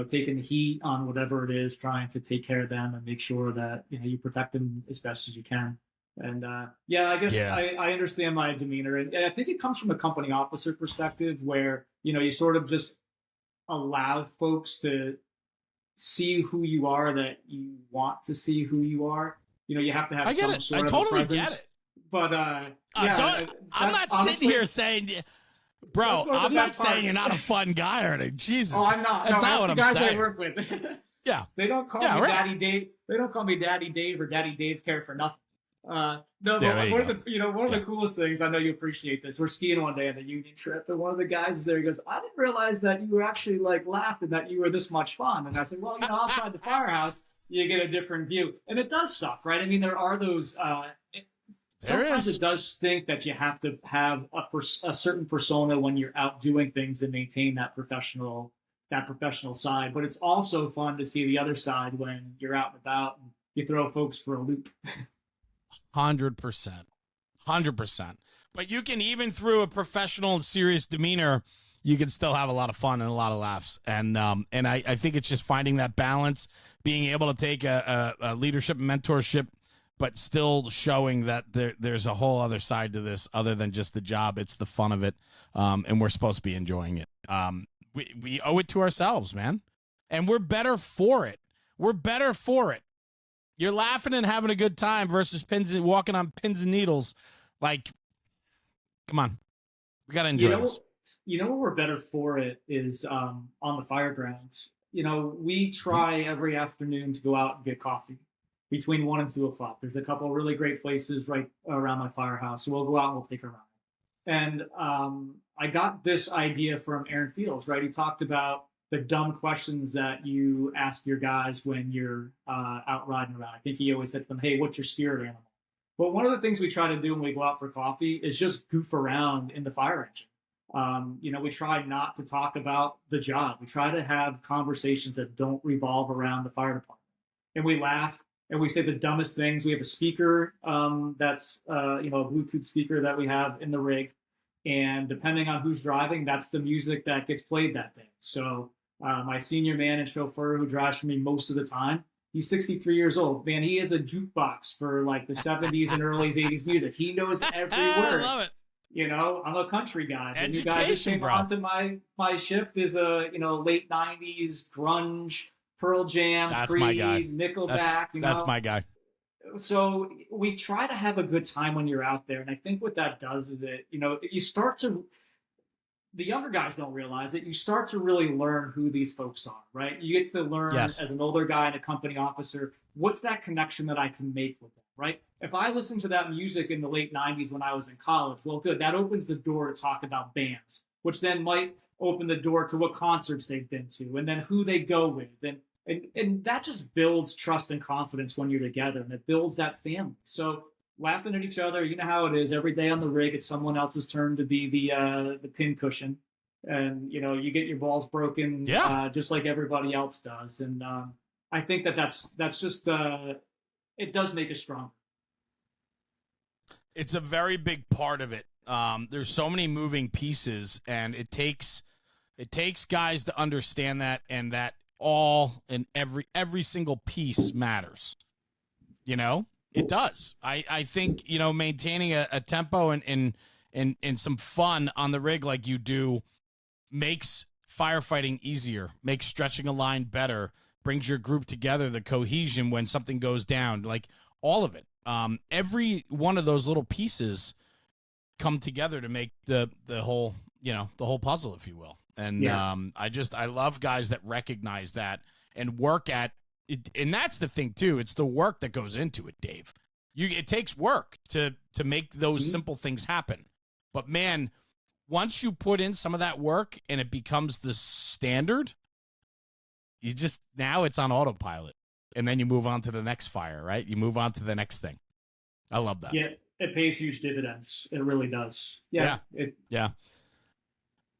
taking the heat on whatever it is, trying to take care of them and make sure that, you protect them as best as you can. And I guess I understand my demeanor, and I think it comes from a company officer perspective, where you sort of just allow folks to see who you are, that you want to see who you are. You have to have some sort of a presence. Get it. But I'm not sitting here saying, bro, I'm not saying you're not a fun guy or anything. Jesus, oh, I'm not. That's not what I'm saying. The guys I work with. Yeah, they don't call me Daddy Dave. They don't call me Daddy Dave or Daddy Dave Care for nothing. No, but one of the coolest things, I know you appreciate this. We're skiing one day on the Union trip, and one of the guys is there. He goes, "I didn't realize that you were actually like laughing, that you were this much fun." And I said, "Well, outside the firehouse, you get a different view, and it does suck, right? I mean, there are those. Sometimes it does stink that you have to have a certain persona when you're out doing things and maintain that professional side. But it's also fun to see the other side when you're out and about and you throw folks for a loop." 100%. But you can, even through a professional and serious demeanor, you can still have a lot of fun and a lot of laughs. And I think it's just finding that balance, being able to take a leadership and mentorship, but still showing that there's a whole other side to this other than just the job. It's the fun of it, and we're supposed to be enjoying it. We owe it to ourselves, man, and we're better for it. You're laughing and having a good time versus walking on pins and needles. Like, come on, we gotta enjoy this. What we're better for it is on the fire grounds. We try every afternoon to go out and get coffee between 1 and 2 o'clock. There's a couple of really great places right around my firehouse, so we'll go out and we'll take a ride. And I got this idea from Aaron Fields, right? He talked about the dumb questions that you ask your guys when you're out riding around. I think he always said to them, "Hey, what's your spirit animal?" But one of the things we try to do when we go out for coffee is just goof around in the fire engine. We try not to talk about the job. We try to have conversations that don't revolve around the fire department. And we laugh and we say the dumbest things. We have a speaker that's a Bluetooth speaker that we have in the rig. And depending on who's driving, that's the music that gets played that day. So my senior man and chauffeur, who drives for me most of the time, he's 63 years old. Man, he has a jukebox for like the 70s and early 80s music. He knows every word. I love it. I'm a country guy. The new guy that came bro. onto my shift is a late 90s grunge, Pearl Jam, That's Creed, my guy. Nickelback. That's my guy. So we try to have a good time when you're out there, and I think what that does is that you start to. The younger guys don't realize it. You start to really learn who these folks are, right? You get to learn as an older guy and a company officer, what's that connection that I can make with them, right? If I listened to that music in the late 90s when I was in college, well, good. That opens the door to talk about bands, which then might open the door to what concerts they've been to and then who they go with. And that just builds trust and confidence when you're together, and it builds that family. So laughing at each other, you know how it is. Every day on the rig, it's someone else's turn to be the pin cushion, and you get your balls broken, just like everybody else does. And I think that's just it does make us stronger. It's a very big part of it. There's so many moving pieces, and it takes guys to understand that, and that all and every single piece matters. You know, it does. I think, you know, maintaining a tempo and some fun on the rig like you do makes firefighting easier, makes stretching a line better, brings your group together, the cohesion when something goes down, like all of it. Every one of those little pieces come together to make the whole, you know, the whole puzzle, if you will. And Yeah. I love guys that recognize that and work at it. And that's the thing too. It's the work that goes into it, Dave. It takes work to make those simple things happen. But man, once you put in some of that work and it becomes the standard, now it's on autopilot. And then you move on to the next fire, right? You move on to the next thing. I love that. Yeah, it pays huge dividends. It really does. Yeah. Yeah.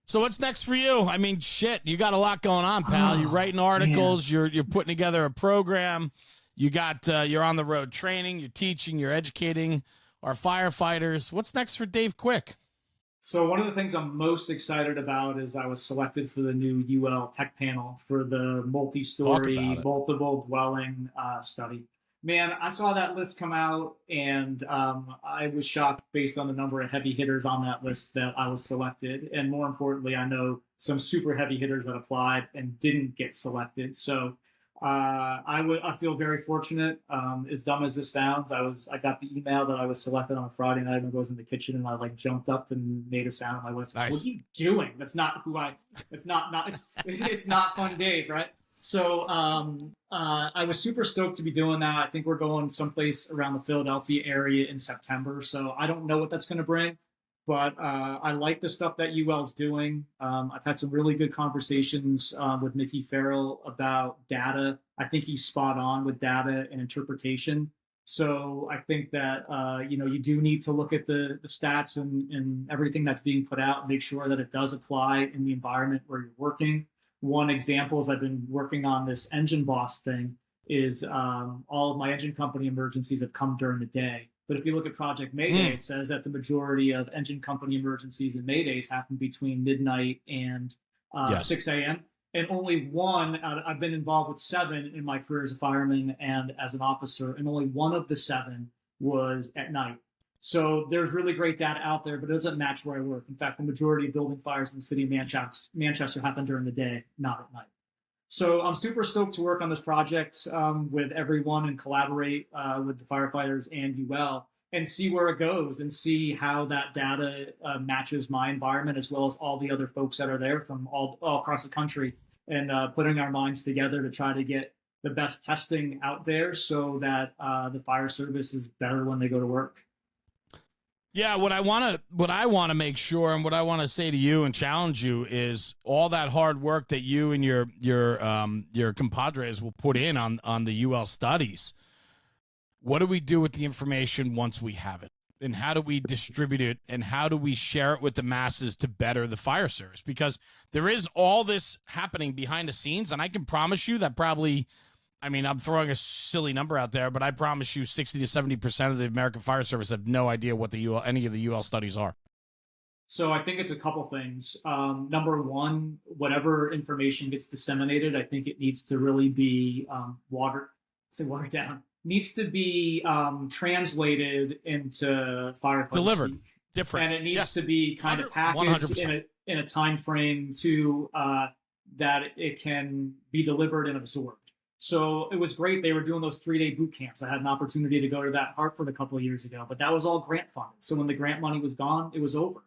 So what's next for you? I mean, shit, you got a lot going on, pal. You're writing articles. Man. You're putting together a program. You got you're on the road training. You're teaching. You're educating our firefighters. What's next for Dave Quick? So one of the things I'm most excited about is I was selected for the new UL Tech Panel for the multi-story, multiple dwelling study. Man, I saw that list come out, and I was shocked based on the number of heavy hitters on that list that I was selected. And more importantly, I know some super heavy hitters that applied and didn't get selected. So I feel very fortunate. As dumb as this sounds, I got the email that I was selected on a Friday night, and I was in the kitchen and I like jumped up and made a sound. My wife's like, "What are you doing? That's not who I. It's not. It's not Fun Dave, right?" So I was super stoked to be doing that. I think we're going someplace around the Philadelphia area in September. So I don't know what that's going to bring, but I like the stuff that UL's doing. I've had some really good conversations with Mickey Farrell about data. I think he's spot on with data and interpretation. So I think that you do need to look at the stats and everything that's being put out and make sure that it does apply in the environment where you're working. One example is I've been working on this engine boss thing is all of my engine company emergencies have come during the day. But if you look at Project Mayday, it says that the majority of engine company emergencies and Maydays happen between midnight and 6 a.m. And only one, I've been involved with 7 in my career as a fireman and as an officer, and only one of the 7 was at night. So there's really great data out there, but it doesn't match where I work. In fact, the majority of building fires in the city of Manchester happen during the day, not at night. So I'm super stoked to work on this project with everyone and collaborate with the firefighters and UL and see where it goes and see how that data matches my environment as well as all the other folks that are there from all across the country, and putting our minds together to try to get the best testing out there so that the fire service is better when they go to work. Yeah, what I want to make sure, and what I want to say to you and challenge you is all that hard work that you and your compadres will put in on the UL studies. What do we do with the information once we have it? And how do we distribute it? And how do we share it with the masses to better the fire service? Because there is all this happening behind the scenes, and I can promise you that probably, I mean, I'm throwing a silly number out there, but I promise you 60 to 70% of the American Fire Service have no idea what any of the UL studies are. So I think it's a couple things. Number one, whatever information gets disseminated, I think it needs to really be watered down. Needs to be translated into firefighting delivered speak. Different, and it needs to be kind of packaged in a time frame too that it can be delivered and absorbed. So it was great. They were doing those 3-day boot camps. I had an opportunity to go to that Hartford a couple of years ago, but that was all grant funded. So when the grant money was gone, it was over.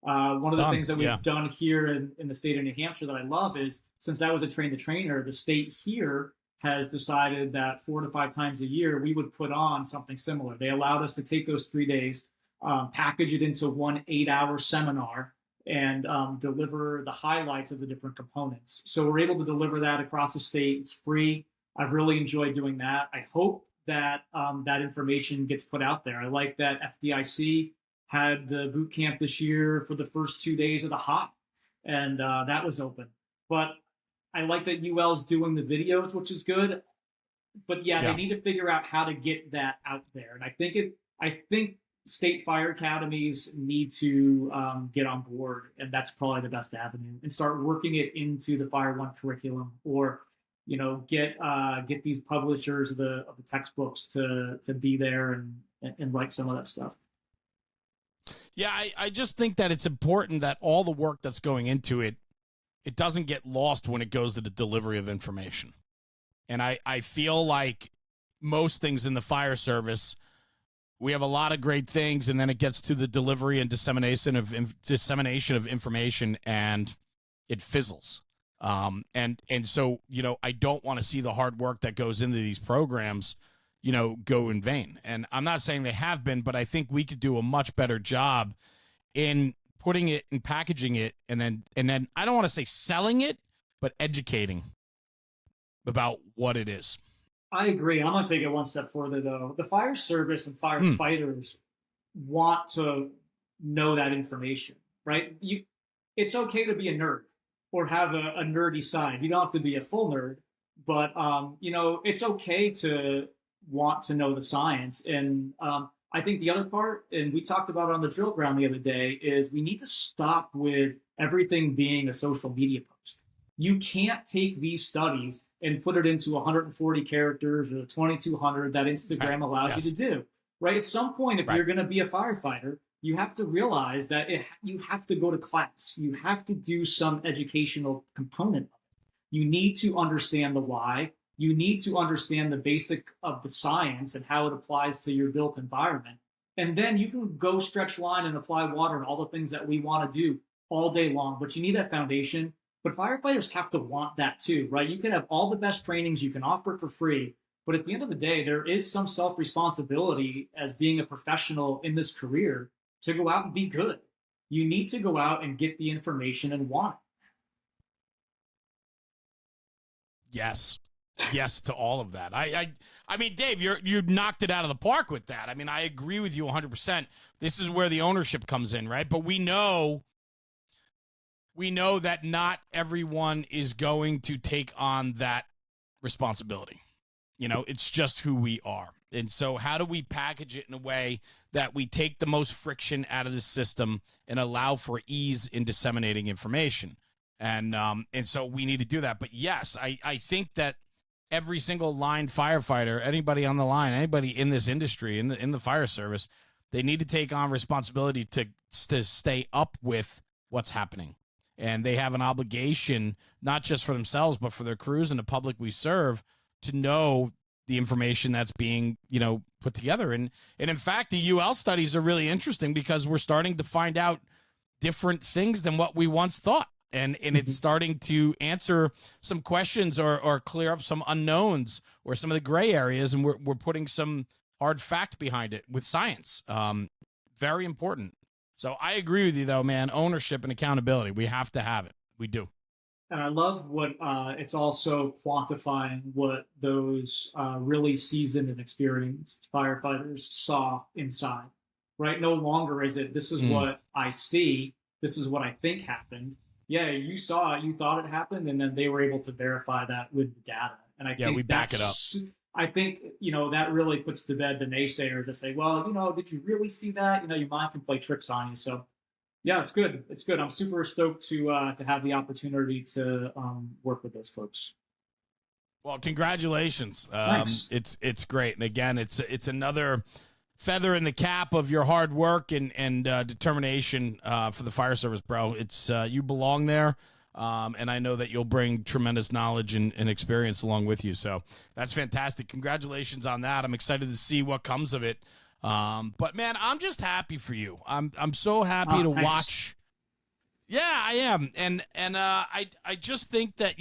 One of the things that we've done here in the state of New Hampshire that I love is, since I was a train the trainer, the state here has decided that 4 to 5 times a year, we would put on something similar. They allowed us to take those 3 days, package it into one 8-hour seminar, and deliver the highlights of the different components. So we're able to deliver that across the state. It's free. I've really enjoyed doing that. I hope that that information gets put out there. I like that FDIC had the boot camp this year for the first 2 days of the hot, and that was open. But I like that UL's doing the videos, which is good. But they need to figure out how to get that out there. And I think state fire academies need to get on board, and that's probably the best avenue, and start working it into the Fire One curriculum, or get these publishers of the textbooks to be there and write some of that stuff. Yeah, I just think that it's important that all the work that's going into it, it doesn't get lost when it goes to the delivery of information. And I feel like most things in the fire service, we have a lot of great things, and then it gets to the delivery and dissemination of information, and it fizzles. And so, I don't want to see the hard work that goes into these programs, go in vain. And I'm not saying they have been, but I think we could do a much better job in putting it and packaging it, and then I don't want to say selling it, but educating about what it is. I agree. I'm going to take it one step further, though. The fire service and firefighters want to know that information, right? It's okay to be a nerd or have a nerdy side. You don't have to be a full nerd, but it's okay to want to know the science. And I think the other part, and we talked about it on the drill ground the other day, is we need to stop with everything being a social media post. You can't take these studies and put it into 140 characters or 2,200 that Instagram allows you to do, right? At some point, if you're going to be a firefighter, you have to realize that you have to go to class. You have to do some educational component of it. You need to understand the why. You need to understand the basic of the science and how it applies to your built environment. And then you can go stretch line and apply water and all the things that we want to do all day long. But you need that foundation. But firefighters have to want that too, right? You can have all the best trainings, you can offer it for free, but at the end of the day, there is some self-responsibility as being a professional in this career to go out and be good. You need to go out and get the information and want it. Yes to all of that. I mean, Dave, you knocked it out of the park with that. I mean, I agree with you 100%. This is where the ownership comes in, right? But we know that not everyone is going to take on that responsibility. It's just who we are. And so how do we package it in a way that we take the most friction out of the system and allow for ease in disseminating information? And so we need to do that. But yes, I think that every single line firefighter, anybody on the line, anybody in this industry, in the fire service, they need to take on responsibility to stay up with what's happening. And they have an obligation, not just for themselves, but for their crews and the public we serve, to know the information that's being, put together. And in fact, the UL studies are really interesting because we're starting to find out different things than what we once thought. And it's starting to answer some questions or clear up some unknowns or some of the gray areas. And we're putting some hard fact behind it with science. Very important. So I agree with you, though, man. Ownership and accountability. We have to have it. We do. And I love what it's also quantifying what those really seasoned and experienced firefighters saw inside, right? No longer is it, this is what I see, this is what I think happened. Yeah, you saw it, you thought it happened, and then they were able to verify that with the data. And I think we back it up. I think, that really puts to bed the naysayers that say, well, did you really see that? Your mind can play tricks on you. So, yeah, it's good. It's good. I'm super stoked to have the opportunity to work with those folks. Well, congratulations. Thanks. It's great. And again, it's another feather in the cap of your hard work and determination for the fire service, bro. It's you belong there. And I know that you'll bring tremendous knowledge and experience along with you. So that's fantastic. Congratulations on that. I'm excited to see what comes of it. But man, I'm just happy for you. I'm so happy to watch. Yeah, I am. And I just think that,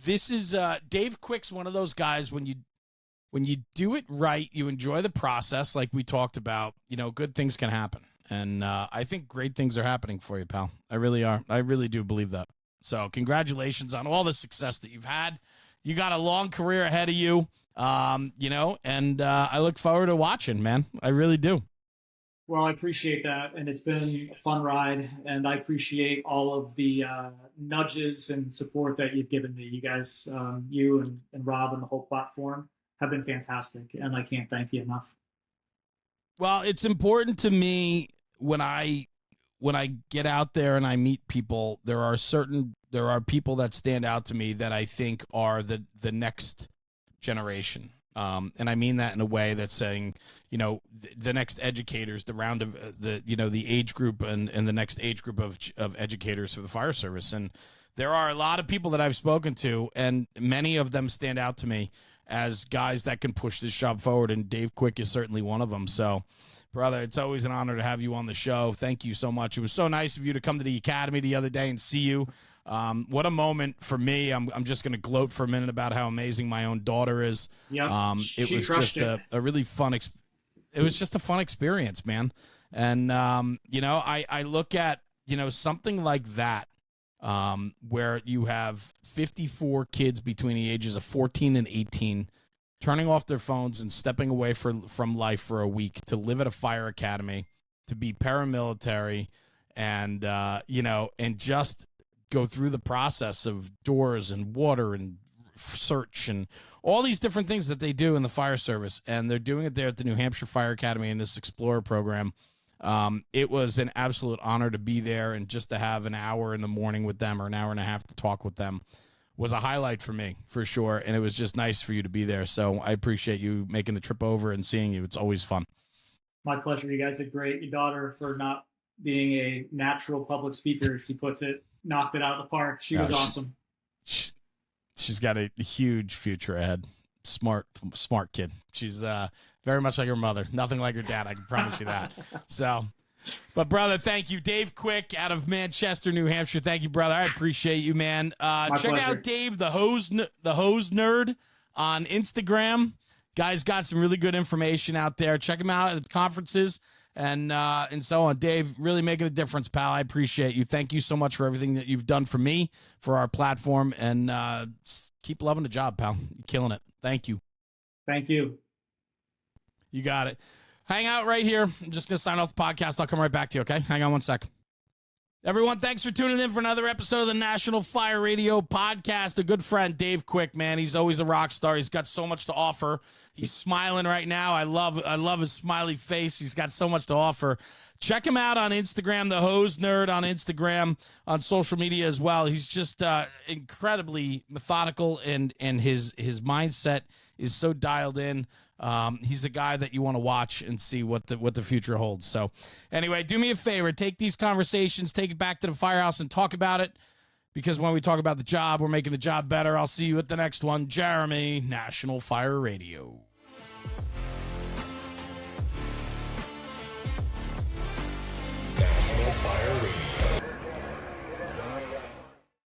this is Dave Quick's one of those guys when you do it right, you enjoy the process like we talked about, good things can happen. And I think great things are happening for you, pal. I really are. I really do believe that. So congratulations on all the success that you've had. You got a long career ahead of you, and I look forward to watching, man. I really do. Well, I appreciate that. And it's been a fun ride. And I appreciate all of the nudges and support that you've given me. You guys, you and Rob and the whole platform have been fantastic. And I can't thank you enough. Well, it's important to me when I get out there and I meet people, there are people that stand out to me that I think are the next generation. And I mean that in a way that's saying, the next educators, the round of the age group and the next age group of educators for the fire service. And there are a lot of people that I've spoken to, and many of them stand out to me as guys that can push this job forward. And Dave Quick is certainly one of them. So, brother, it's always an honor to have you on the show. Thank you so much. It was so nice of you to come to the academy the other day and see you. What a moment for me. I'm just going to gloat for a minute about how amazing my own daughter is. Yep. It was just a really fun it was just a fun experience, man. And, I look at, something like that, where you have 54 kids between the ages of 14 and 18 turning off their phones and stepping away from life for a week to live at a fire academy, to be paramilitary, and and just go through the process of doors and water and search and all these different things that they do in the fire service. And they're doing it there at the New Hampshire Fire Academy in this Explorer program. It was an absolute honor to be there, and just to have an hour in the morning with them, or an hour and a half to talk with them, was a highlight for me, for sure. And it was just nice for you to be there. So I appreciate you making the trip over and seeing you. It's always fun. My pleasure. You guys did great. Your daughter, for not being a natural public speaker, she puts it, knocked it out of the park. She was awesome. She's got a huge future ahead. Smart kid. She's very much like her mother. Nothing like her dad. I can promise you that. So, but brother, thank you. Dave Quick out of Manchester, New Hampshire. Thank you, brother. I appreciate you, man. Check pleasure. out Dave, the hose nerd on Instagram. Guy's got some really good information out there. Check him out at conferences and so on. Dave, really making a difference, pal. I appreciate you. Thank you so much for everything that you've done for me, for our platform, and keep loving the job, pal. You're killing it. Thank you. Thank you. You got it. Hang out right here. I'm just going to sign off the podcast. I'll come right back to you, okay? Hang on one sec. Everyone, thanks for tuning in for another episode of the National Fire Radio Podcast. A good friend, Dave Quick, man. He's always a rock star. He's got so much to offer. He's smiling right now. I love his smiley face. He's got so much to offer. Check him out on Instagram, the Hose Nerd on Instagram, on social media as well. He's just incredibly methodical, and his mindset is so dialed in. He's a guy that you want to watch and see what the future holds. So anyway, do me a favor, take these conversations, take it back to the firehouse and talk about it, because when we talk about the job, we're making the job better. I'll see you at the next one. Jeremy, National Fire Radio.